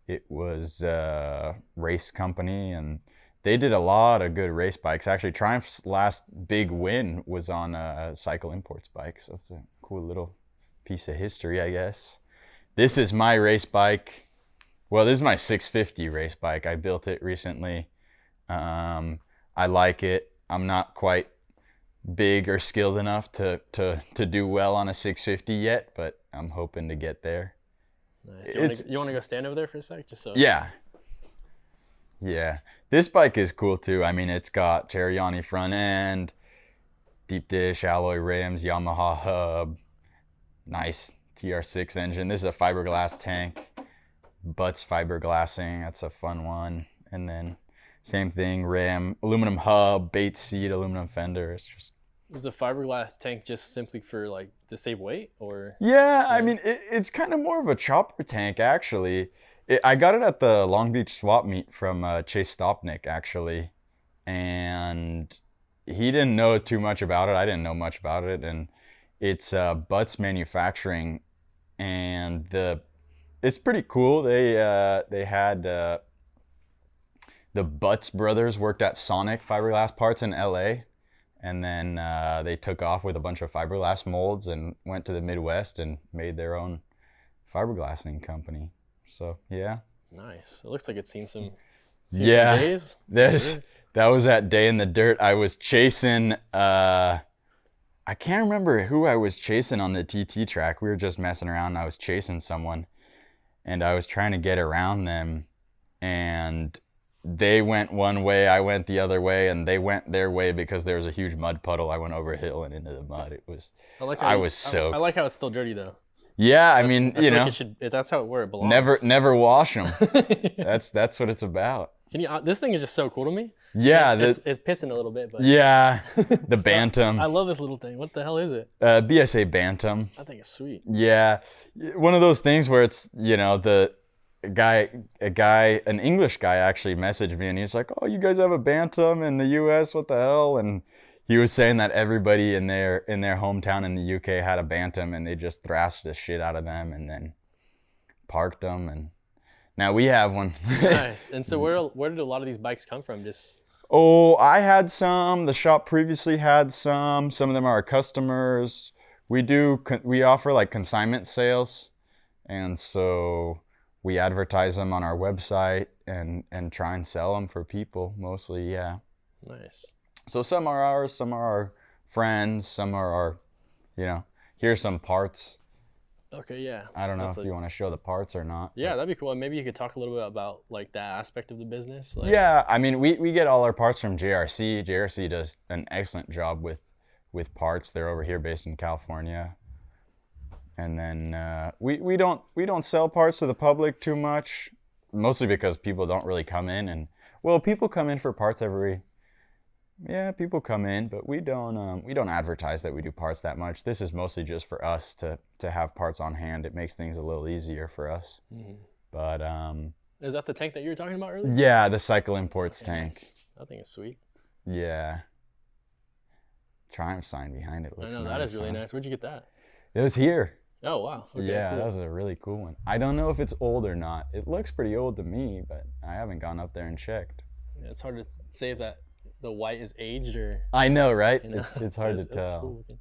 it was a race company, and they did a lot of good race bikes. Actually, Triumph's last big win was on a Cycle Imports bike, so it's a cool little piece of history, I guess. This is my race bike. Well, this is my 650 race bike. I built it recently. I like it. I'm not quite big or skilled enough to do well on a 650 yet, but I'm hoping to get there. Nice. You want to go stand over there for a sec? Just so. Yeah. Yeah. This bike is cool too. I mean, it's got Cherryani front end, deep dish, alloy rims, Yamaha hub, nice TR6 engine. This is a fiberglass tank. Butts fiberglassing, that's a fun one. And then same thing, rim, aluminum hub, bait seat, aluminum fender. It's just. Is the fiberglass tank just simply for like to save weight, or? Yeah, I mean it's kind of more of a chopper tank actually. I got it at the Long Beach swap meet from Chase Stopnick actually, and he didn't know too much about it. I didn't know much about it, and it's Butts Manufacturing, and it's pretty cool. They had the Butts brothers worked at Sonic Fiberglass Parts in LA, and then they took off with a bunch of fiberglass molds and went to the Midwest and made their own fiberglassing company. So yeah. Nice. It looks like it's seen some days. Sure. That was that day in the dirt. I was chasing I can't remember who I was chasing on the TT track. We were just messing around and I was chasing someone. And I was trying to get around them, and they went one way, I went the other way, and they went their way because there was a huge mud puddle. I went over a hill and into the mud. It was. I was soaked. I like how it's still dirty though. Yeah, I mean, I feel like that's how it belongs. Never wash them. That's what it's about. Can you? This thing is just so cool to me. Yeah, it's pissing a little bit, but. Yeah, the Bantam. I love this little thing. What the hell is it? BSA Bantam. I think it's sweet. Yeah, one of those things where it's an English guy actually messaged me and he's like, "Oh, you guys have a Bantam in the U.S. What the hell?" And he was saying that everybody in their hometown in the UK had a Bantam, and they just thrashed the shit out of them and then parked them, and now we have one. Nice. And so where did a lot of these bikes come from? Just. Oh, I had some. The shop previously had some. Some of them are our customers. We offer like consignment sales, and so we advertise them on our website and try and sell them for people mostly. Yeah. Nice. So some are ours, some are our friends, some are our, here's some parts. Okay, yeah. I don't know if you want to show the parts or not. Yeah, that'd be cool. Maybe you could talk a little bit about like that aspect of the business. Like... Yeah, I mean, we get all our parts from JRC. JRC does an excellent job with parts. They're over here based in California. And then we don't sell parts to the public too much, mostly because people don't really come in. And well, people come in for parts people come in, but we don't advertise that we do parts that much. This is mostly just for us to have parts on hand. It makes things a little easier for us. Mm-hmm. But is that the tank that you were talking about earlier? Yeah, the Cycle Imports tank. Nice. I think it's sweet. Yeah. Triumph sign behind it looks nice. I know, that is really nice. Where'd you get that? It was here. Oh, wow. Okay, yeah, cool. That was a really cool one. I don't know if it's old or not. It looks pretty old to me, but I haven't gone up there and checked. Yeah, it's hard to say if that the white is aged or. I know, right? It's hard to tell. It's cool looking.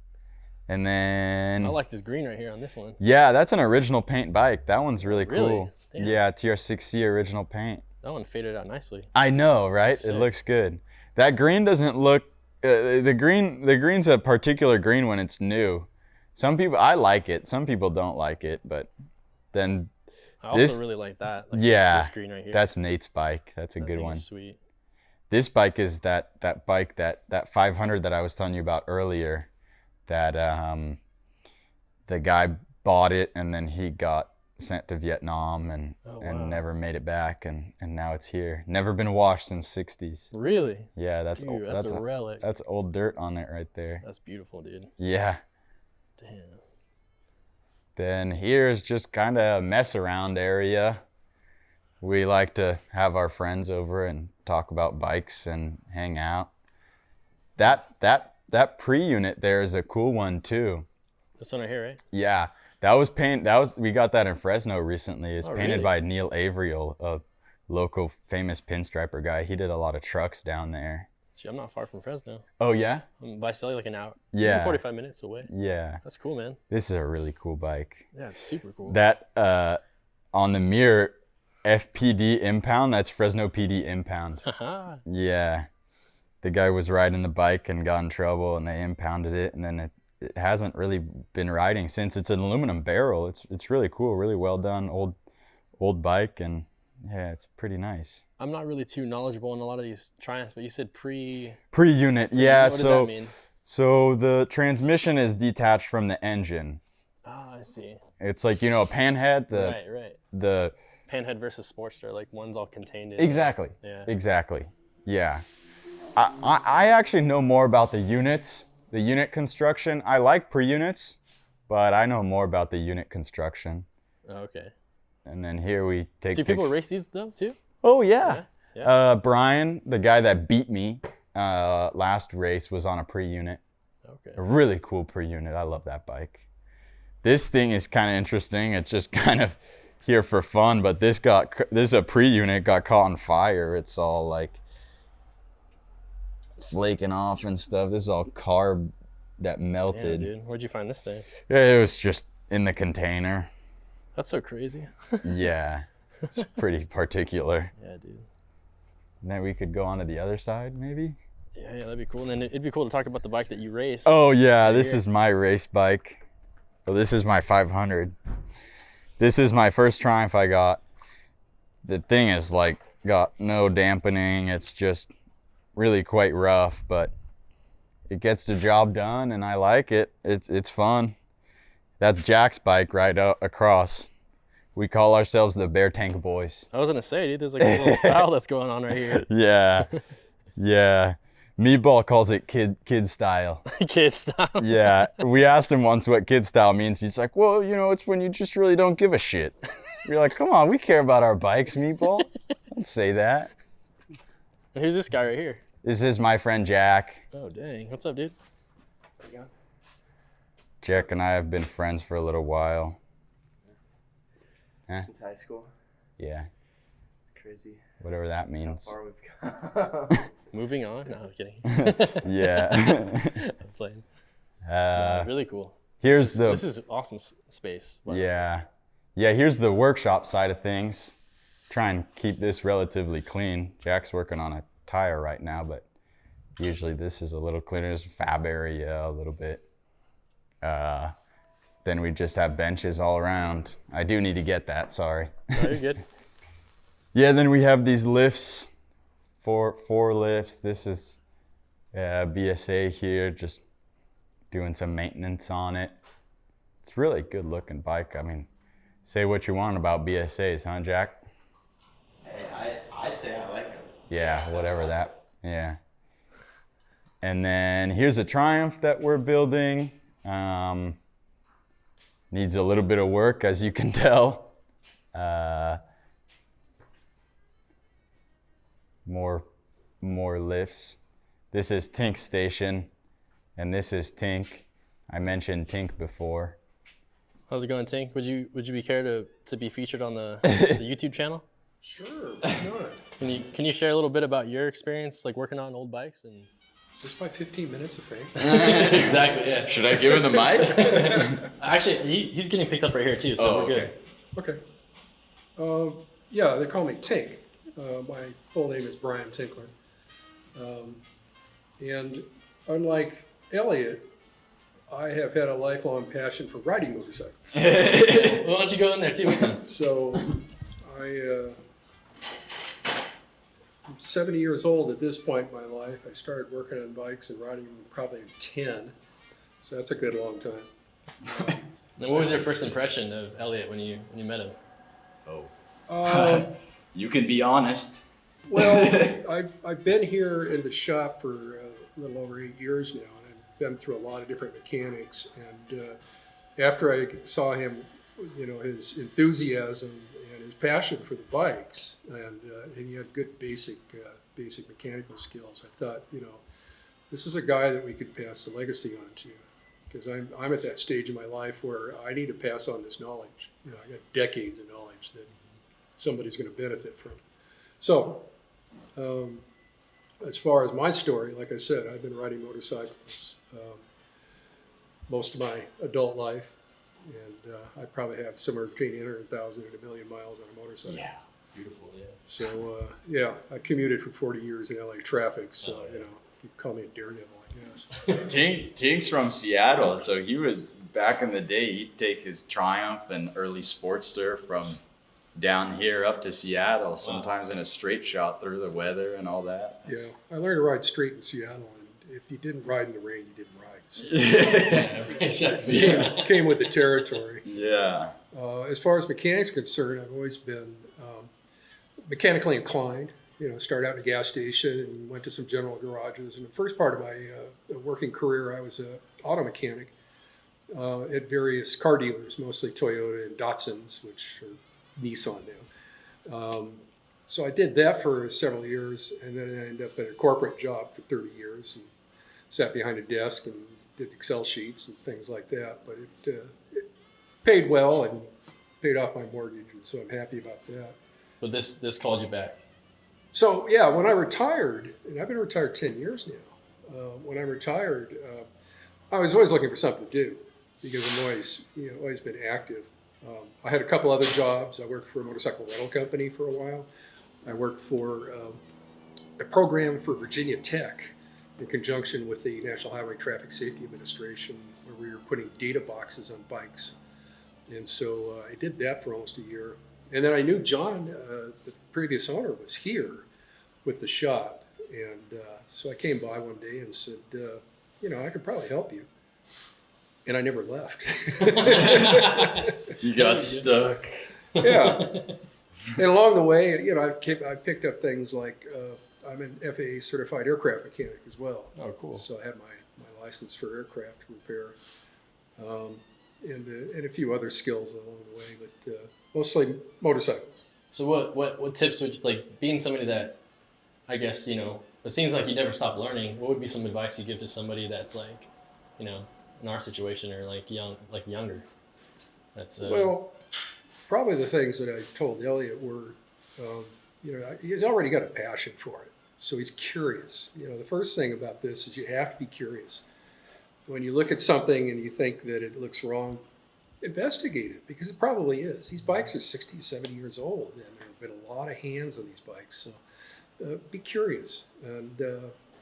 And then. I like this green right here on this one. Yeah, that's an original paint bike. That one's really cool. Damn. Yeah, TR6C original paint. That one faded out nicely. I know, right? It looks good. That green doesn't look. The green's a particular green when it's new. Some people, I like it. Some people don't like it, but then I also really like that. Like yeah, this green right here. that's Nate's bike. That's a good one. Sweet. This bike is that bike that 500 that I was telling you about earlier. That the guy bought it and then he got sent to Vietnam and never made it back and now it's here. Never been washed since '60s. Really? Yeah, that's dude, old. That's a relic. That's old dirt on it right there. That's beautiful, dude. Yeah. Damn. Then here's just kind of a mess around area. We like to have our friends over and talk about bikes and hang out. That pre-unit there is a cool one too. This one right here, right? Yeah, we got that in Fresno recently. It's painted by Neil Averill, a local famous pinstriper guy. He did a lot of trucks down there. See, I'm not far from Fresno. Oh yeah? I'm by Selly like an hour. Yeah. 45 minutes away. Yeah. That's cool, man. This is a really cool bike. Yeah, it's super cool. That on the mirror, FPD impound, that's Fresno PD impound. Yeah. The guy was riding the bike and got in trouble and they impounded it and then it hasn't really been riding since. It's an aluminum barrel. It's really cool, really well done, old bike, and yeah, it's pretty nice. I'm not really too knowledgeable in a lot of these Triumphs, but you said pre-unit. Yeah, what does that mean? So the transmission is detached from the engine. Ah, I see. It's like, a panhead, right. The panhead versus Sportster, like one's all contained in. Exactly. Yeah. Exactly. Yeah. I actually know more about the units, the unit construction. I like pre-units, but I know more about the unit construction. Oh, okay. And then here we take. Do people race these though too? Oh yeah. Yeah. Brian, the guy that beat me last race, was on a pre-unit. Okay. A really cool pre-unit. I love that bike. This thing is kind of interesting. It's just kind of here for fun, but this is a pre-unit, got caught on fire. It's all like flaking off and stuff. This is all carb that melted. Yeah, dude. Where'd you find this thing? It was just in the container. That's so crazy. Yeah, it's pretty particular. Yeah, dude. And then we could go on to the other side, maybe? Yeah, that'd be cool. And then it'd be cool to talk about the bike that you race. Oh yeah, this is my race bike. So this is my 500. This is my first Triumph I got. The thing is like got no dampening. It's just really quite rough, but it gets the job done and I like it. It's fun. That's Jack's bike right across. We call ourselves the Bear Tank Boys. I was gonna say, dude, there's like a little style that's going on right here. Yeah, yeah. Meatball calls it kid style. Kid style. Yeah, we asked him once what kid style means. He's like, well, it's when you just really don't give a shit. We're like, come on, we care about our bikes, Meatball. Don't say that. And who's this guy right here? This is my friend Jack. Oh, dang. What's up, dude? Jack and I have been friends for a little while. Since high school. Yeah. Crazy. Whatever that means. How far we've come. Moving on? No, I'm kidding. Yeah. I'm playing. Really cool. This is awesome space. Yeah. Yeah, here's the workshop side of things. Try and keep this relatively clean. Jack's working on a tire right now, but usually this is a little cleaner. There's a fab area a little bit. Then we just have benches all around. I do need to get that, sorry. No, you're good. Yeah, then we have these lifts, four lifts. This is BSA here, just doing some maintenance on it. It's really a good looking bike. I mean, say what you want about BSAs, huh, Jack? Hey, I say I like them. Yeah, whatever awesome. That, yeah. And then here's a Triumph that we're building. Needs a little bit of work, as you can tell. More lifts. This is Tink's station, and this is Tink. I mentioned Tink before. How's it going, Tink? Would you be care to be featured on the YouTube channel? Sure, why not? Can you share a little bit about your experience, like working on old bikes and? Just by 15 minutes of fame. Exactly. Yeah. Should I give him the mic? Actually, he's getting picked up right here too, so we're good. Okay. Yeah, they call me Tink. My full name is Brian Tinkler. And unlike Elliot, I have had a lifelong passion for riding motorcycles. Why don't you go in there too? So I'm 70 years old at this point in my life. I started working on bikes and riding them probably at 10. So that's a good long time. Now, what was your first impression of Elliot when you met him? You can be honest. Well, I've been here in the shop for a little over 8 years now, and I've been through a lot of different mechanics. And after I saw him, his enthusiasm and his passion for the bikes, and he had good basic mechanical skills, I thought, this is a guy that we could pass the legacy on to, because I'm at that stage in my life where I need to pass on this knowledge. I got decades of knowledge that somebody's going to benefit from. So, as far as my story, like I said, I've been riding motorcycles most of my adult life, and I probably have somewhere between 800,000 and 1 million miles on a motorcycle. Yeah, beautiful. Yeah. So, I commuted for 40 years in LA traffic, so, you call me a daredevil, I guess. Tink's from Seattle, so he was, back in the day, he'd take his Triumph and early Sportster from down here up to Seattle, sometimes in a straight shot through the weather and all that. Yeah, I learned to ride straight in Seattle, and if you didn't ride in the rain, you didn't ride. So it came with the territory. Yeah. As far as mechanics concerned, I've always been mechanically inclined. Started out in a gas station and went to some general garages. And the first part of my working career, I was an auto mechanic at various car dealers, mostly Toyota and Datsuns, which are Nissan now. So I did that for several years, and then I ended up at a corporate job for 30 years and sat behind a desk and did Excel sheets and things like that. But it paid well and paid off my mortgage, and so I'm happy about that. But this called you back. So yeah, when I retired, and I've been retired 10 years now, when I retired, I was always looking for something to do because I'm always been active. I had a couple other jobs. I worked for a motorcycle rental company for a while. I worked for a program for Virginia Tech in conjunction with the National Highway Traffic Safety Administration, where we were putting data boxes on bikes. And so I did that for almost a year. And then I knew John, the previous owner, was here with the shop. And so I came by one day and said, I could probably help you. And I never left. You got stuck. Yeah. And along the way, I picked up things like I'm an FAA certified aircraft mechanic as well. Oh, cool. So I had my license for aircraft repair and a few other skills along the way, but mostly motorcycles. So what tips would you, like, being somebody that, I guess, it seems like you never stop learning, what would be some advice you give to somebody that's like, in our situation, or younger? That's well, probably the things that I told Elliot were, he's already got a passion for it, so he's curious. The first thing about this is you have to be curious. When you look at something and you think that it looks wrong, investigate it, because it probably is. These bikes are 60, 70 years old, and there have been a lot of hands on these bikes. So be curious and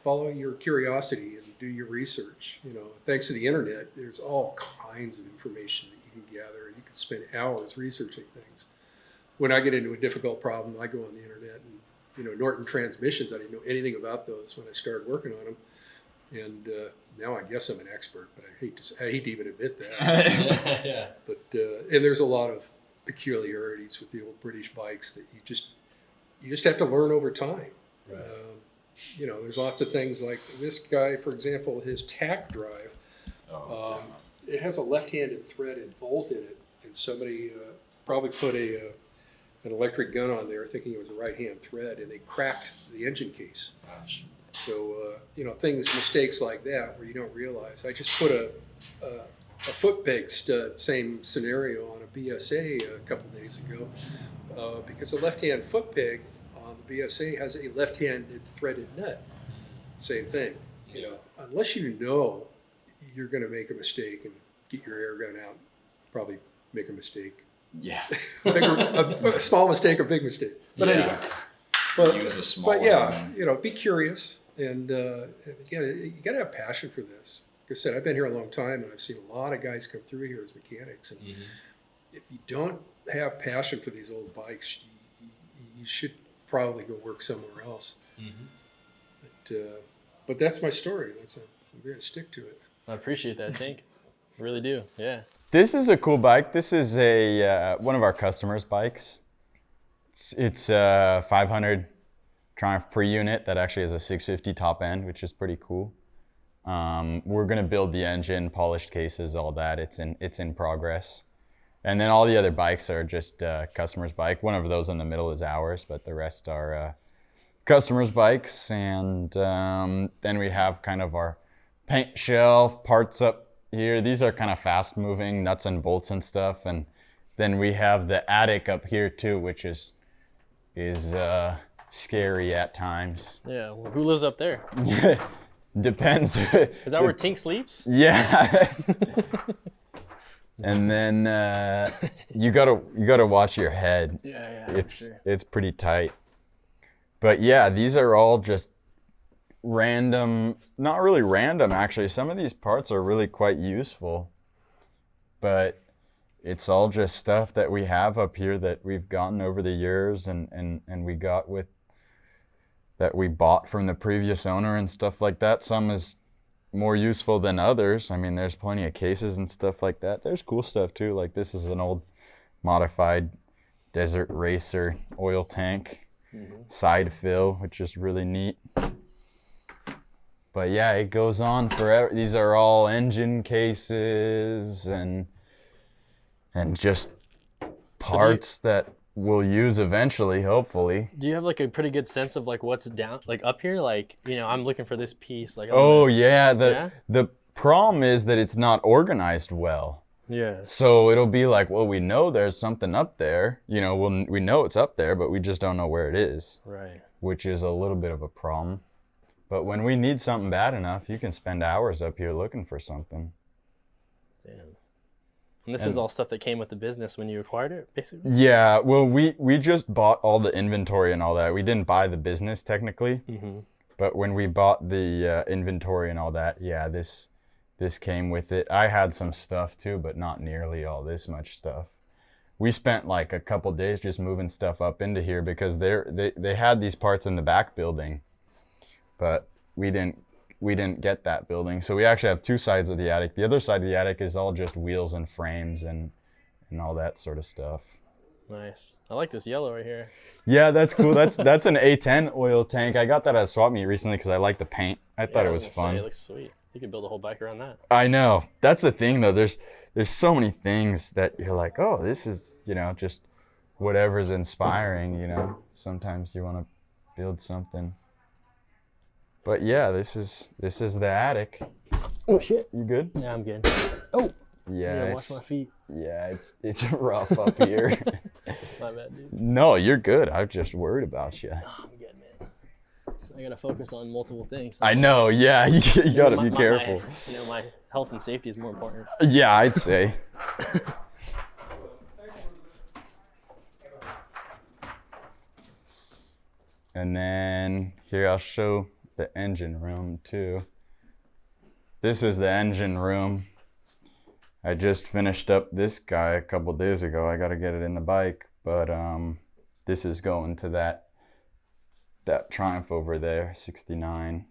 follow your curiosity and do your research. Thanks to the internet, there's all kinds of information that you can gather, and you can spend hours researching things. When I get into a difficult problem, I go on the internet and, Norton transmissions, I didn't know anything about those when I started working on them. And now I guess I'm an expert, but I hate to even admit that. Yeah. But and there's a lot of peculiarities with the old British bikes that you just have to learn over time. Right. There's lots of things like this guy, for example, his tack drive. It has a left-handed threaded bolt in it, and somebody probably put an electric gun on there thinking it was a right-hand thread, and they cracked the engine case. Gosh. So, mistakes like that where you don't realize. I just put a foot peg stud, same scenario, on a BSA a couple days ago because a left-hand foot peg on the BSA has a left-handed threaded nut. Same thing. Unless you know you're going to make a mistake and get your air gun out, probably make a mistake. Yeah. a small mistake or big mistake. But anyway. Use a small one. Be curious. And again, you got to have passion for this. I said, I've been here a long time, and I've seen a lot of guys come through here as mechanics. And if you don't have passion for these old bikes, you should probably go work somewhere else. But that's my story. I'm going to stick to it. I appreciate that, Tink. Really do. Yeah. This is a cool bike. This is a one of our customers' bikes. It's a 500 Triumph pre-unit that actually has a 650 top end, which is pretty cool. We're gonna build the engine, polished cases, all that. It's in progress. And then all the other bikes are just customers' bike. One of those in the middle is ours, but the rest are customers' bikes. And then we have kind of our paint shelf, parts up here. These are kind of fast moving, nuts and bolts and stuff. And then we have the attic up here too, which is scary at times. Yeah. Well, who lives up there? Depends. Is that where Tink sleeps? Yeah. And then you gotta watch your head. Yeah. It's pretty tight. But yeah, these are all just random, not really random actually. Some of these parts are really quite useful, but it's all just stuff that we have up here that we've gotten over the years and we got with that we bought from the previous owner and stuff like that. Some is more useful than others. I mean, there's plenty of cases and stuff like that. There's cool stuff too. Like this is an old modified Desert Racer oil tank side fill, which is really neat. But yeah, it goes on forever. These are all engine cases and just parts that we'll use eventually, hopefully. Do you have like a pretty good sense of like what's down, like up here? Like, you know, I'm looking for this piece. Like, oh yeah, the problem is that it's not organized well. Yeah. So it'll be like, well, we know there's something up there. You know, we know it's up there, but we just don't know where it is. Right. Which is a little bit of a problem. But when we need something bad enough, you can spend hours up here looking for something. Damn. And this is all stuff that came with the business when you acquired it, basically? Yeah, well, we just bought all the inventory and all that. We didn't buy the business technically, but when we bought the inventory and all that, yeah, this came with it. I had some stuff too, but not nearly all this much stuff. We spent like a couple days just moving stuff up into here because they had these parts in the back building, but we didn't get that building. So we actually have two sides of the attic. The other side of the attic is all just wheels and frames and all that sort of stuff. Nice. I like this yellow right here. Yeah, that's cool. That's an A10 oil tank. I got that at a swap meet recently because I like the paint. I thought it was fun. It looks sweet. You could build a whole bike around that. I know. That's the thing though. There's so many things that you're like, oh, this is, you know, just whatever's inspiring, you know. Sometimes you want to build something. But yeah, this is the attic. Oh shit. You good? Yeah, I'm good. Oh. Yeah. Wash my feet. Yeah, it's rough up here. My bad, dude. No, you're good. I'm just worried about you. Oh, I'm good, man. So I gotta focus on multiple things. I know. Yeah, you gotta be careful. My health and safety is more important. Yeah, I'd say. And then here I'll show the engine room too. This is the engine room. I just finished up this guy a couple days ago. I gotta get it in the bike, but this is going to that Triumph over there, 69.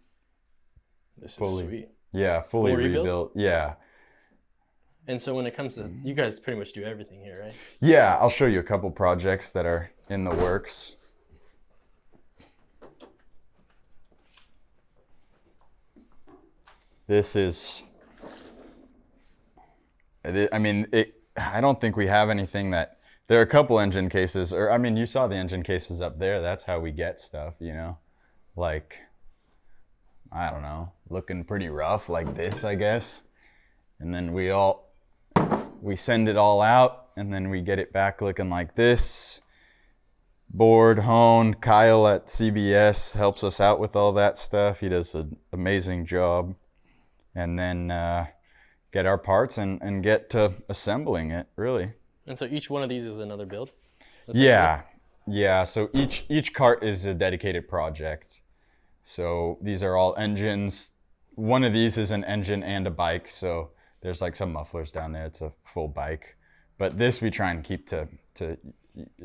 This is sweet. Yeah, fully Full rebuild? rebuilt. Yeah. And so when it comes to, you guys pretty much do everything here, right? Yeah, I'll show you a couple projects that are in the works. This is, I mean, I don't think we have anything that, there are a couple engine cases, or I mean, you saw the engine cases up there. That's how we get stuff, you know? Like, I don't know, looking pretty rough like this, I guess. And then we send it all out, and then we get it back looking like this. Board, honed. Kyle at CBS helps us out with all that stuff. He does an amazing job. And then get our parts and get to assembling it, really. And so each one of these is another build? Yeah. So each cart is a dedicated project. So these are all engines, one of these is an engine and a bike, so there's like some mufflers down there. It's a full bike, but this we try and keep to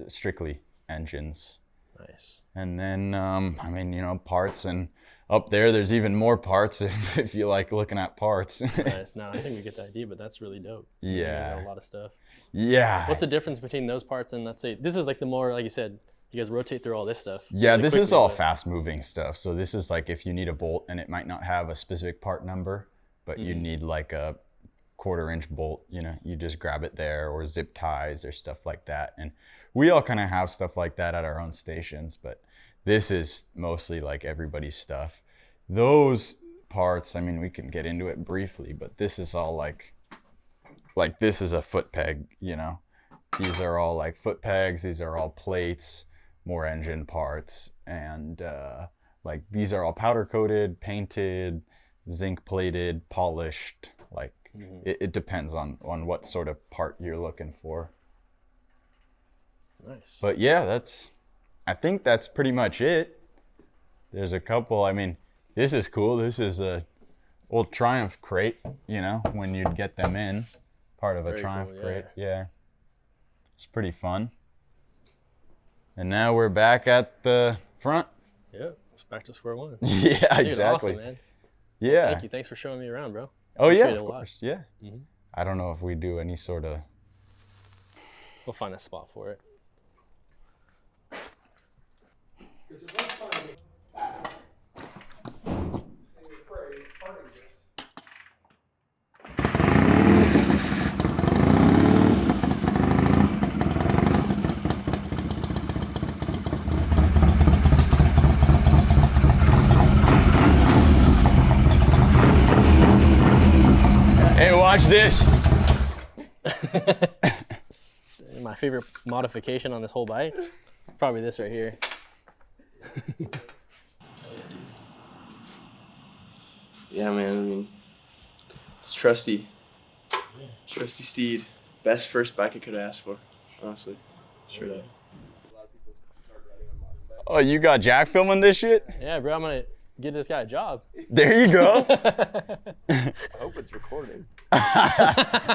strictly engines. Nice. And then I mean, you know, parts, and up there's even more parts if you like looking at parts. Nice. No, I think we get the idea, but that's really dope. Yeah. You guys got a lot of stuff. Yeah. What's the difference between those parts and, let's say, this is like the more, like you said, you guys rotate through all this stuff. Yeah, really this is quickly, all but- fast moving stuff. So this is like if you need a bolt and it might not have a specific part number, but you need like a 1/4-inch bolt, you know, you just grab it there, or zip ties or stuff like that. And we all kind of have stuff like that at our own stations, but this is mostly like everybody's stuff. Those parts, I mean, we can get into it briefly, but this is all like this is a foot peg, you know. These are all like foot pegs, these are all plates, more engine parts, and like these are all powder coated, painted, zinc plated, polished. Like it depends on what sort of part you're looking for. Nice. But yeah, I think that's pretty much it. There's a couple, I mean, this is cool. This is a old Triumph crate, you know, when you'd get them in, part of a Very Triumph cool, crate. Yeah. It's pretty fun. And now we're back at the front. Yeah, it's back to square one. Yeah, Dude, exactly. awesome, man. Yeah. Thank you. Thanks for showing me around, bro. Oh yeah, Appreciate it of a lot. course. Yeah. I don't know if we do any sort of. We'll find a spot for it. Hey, watch this. My favorite modification on this whole bike, probably this right here. Yeah, man. I mean, it's trusty. Trusty steed. Best first bike I could have asked for, honestly. Straight up. Oh, you got Jack filming this shit? Yeah, bro, I'm gonna get this guy a job. There you go. I hope it's recording.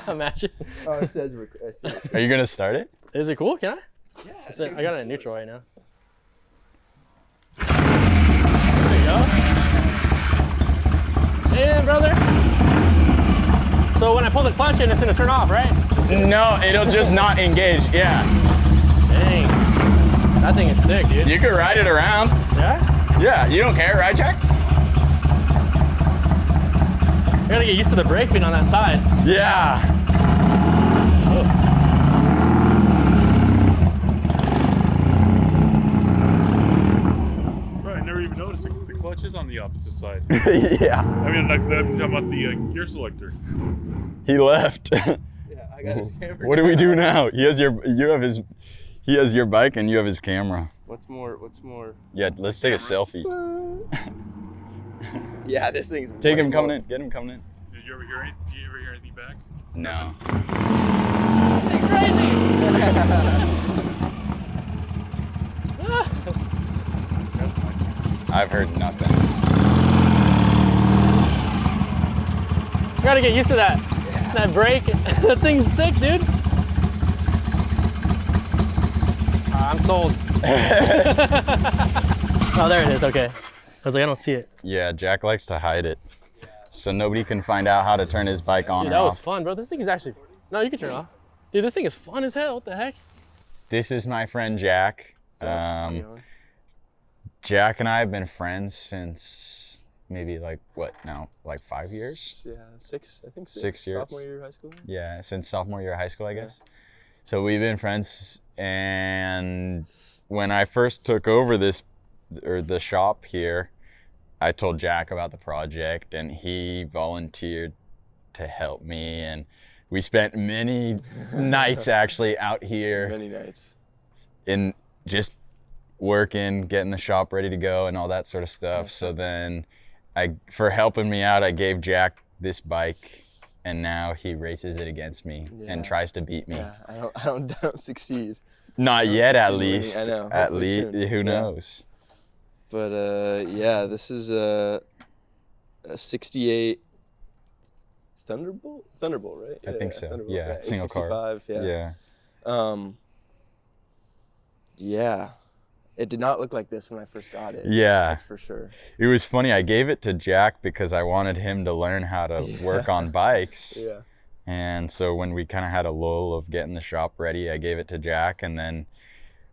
Imagine. Oh, it says Are you gonna start it? Is it cool? Can I? Yeah. I got it in neutral right now. There you go. Hey, brother. So when I pull the clutch in, it's gonna turn off, right? No, it'll just not engage. Yeah. Dang. That thing is sick, dude. You can ride it around. Yeah? Yeah, you don't care, right, Jack? I gotta get used to the brake being on that side. Yeah. Right, I never even noticed the clutch is on the opposite side. Yeah. I mean, like, I'm talking about the gear selector. He left. Yeah, I got his camera. What do we do now? He has your bike and you have his camera. What's more? Yeah, let's take a selfie. Yeah, this thing's. Take him coming in. Get him coming in. Did you ever hear anything back? No. It's crazy. I've heard nothing. Gotta get used to that. That brake. That thing's sick, dude. I'm sold. Oh, there it is. Okay. I was like, I don't see it. Yeah, Jack likes to hide it, so nobody can find out how to turn his bike on Dude, or that was off. fun, bro. This thing is actually. No, you can turn it off. Dude, this thing is fun as hell. What the heck? This is my friend Jack. Jack and I have been friends since maybe like 5 years? Yeah, six. I think 6 years. Sophomore year of high school. Yeah, since sophomore year of high school, I guess. So we've been friends, and when I first took over the shop here, I told Jack about the project, and he volunteered to help me, and we spent many nights actually out here Many nights. in just working, getting the shop ready to go and all that sort of stuff. So then for helping me out, I gave Jack this bike, and now he races it against me and tries to beat me. Yeah, I don't succeed. Not yet, at succeed winning. least. I know, At hopefully least, soon. who Yeah. knows? But yeah, this is a 68 Thunderbolt, right? I think so. Thunderbolt. Yeah, single carb. Yeah. Yeah. It did not look like this when I first got it. Yeah. That's for sure. It was funny. I gave it to Jack because I wanted him to learn how to work on bikes. Yeah. And so when we kind of had a lull of getting the shop ready, I gave it to Jack, and then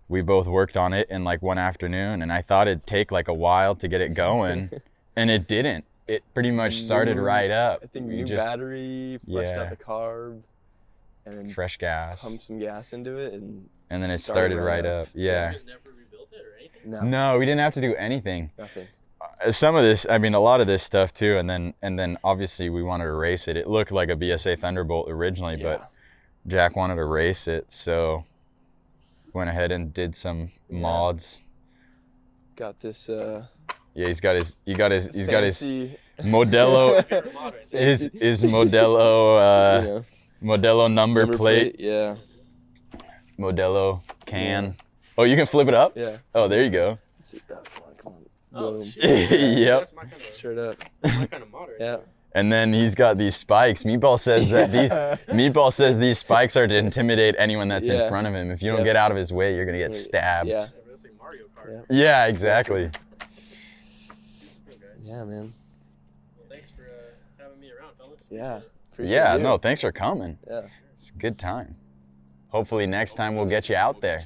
we both worked on it in like one afternoon, and I thought it'd take like a while to get it going, and it didn't. It pretty much started right up. I think new battery, fleshed out the carb, and then fresh gas. Pumped some gas into it, and then it started right up. Yeah. You guys never rebuilt it or anything? No, we didn't have to do anything. Nothing. Some of this, I mean, a lot of this stuff too, and then obviously we wanted to race it. It looked like a BSA Thunderbolt originally, but Jack wanted to race it, so went ahead and did some mods. Got this. Yeah, he's got his Modelo, his Modelo, Modelo number plate. Yeah. Modelo can. Oh, you can flip it up? Yeah. Oh, there you go. Let's see. Oh, come on. Oh, Boom. Yep. That's my kind of, Straight up. my kind of mod right Yeah. there. And then he's got these spikes. Meatball says that these spikes are to intimidate anyone that's in front of him. If you don't get out of his way, you're gonna get stabbed. Yeah. That's like Mario Kart. Yeah, exactly. Yeah, man. Well, thanks for having me around, fellas. Yeah. Yeah, no, thanks for coming. Yeah. It's a good time. Hopefully next time we'll get you out there.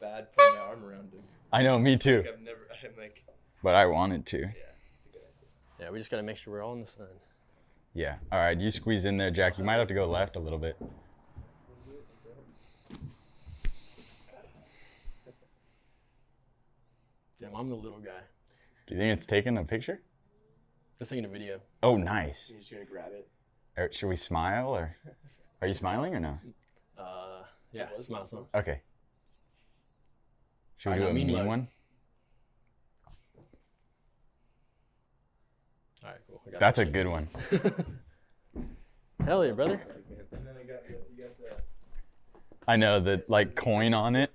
Bad putting my arm around him. I know, me too. I'm like. But I wanted to. Yeah, it's a good idea. Yeah, we just gotta make sure we're all in the sun. Yeah. All right, you squeeze in there, Jack. You might have to go left a little bit. Damn, I'm the little guy. Do you think it's taking a picture? Just taking a video. Oh, nice. You're just gonna grab it. Should we smile, or are you smiling or no? Yeah, smile, smile. Okay. Should we All do right, a mean mean mug. one? All right, cool. I got That's a good one. Hell yeah, brother. And then you got the I know, the like coin on it.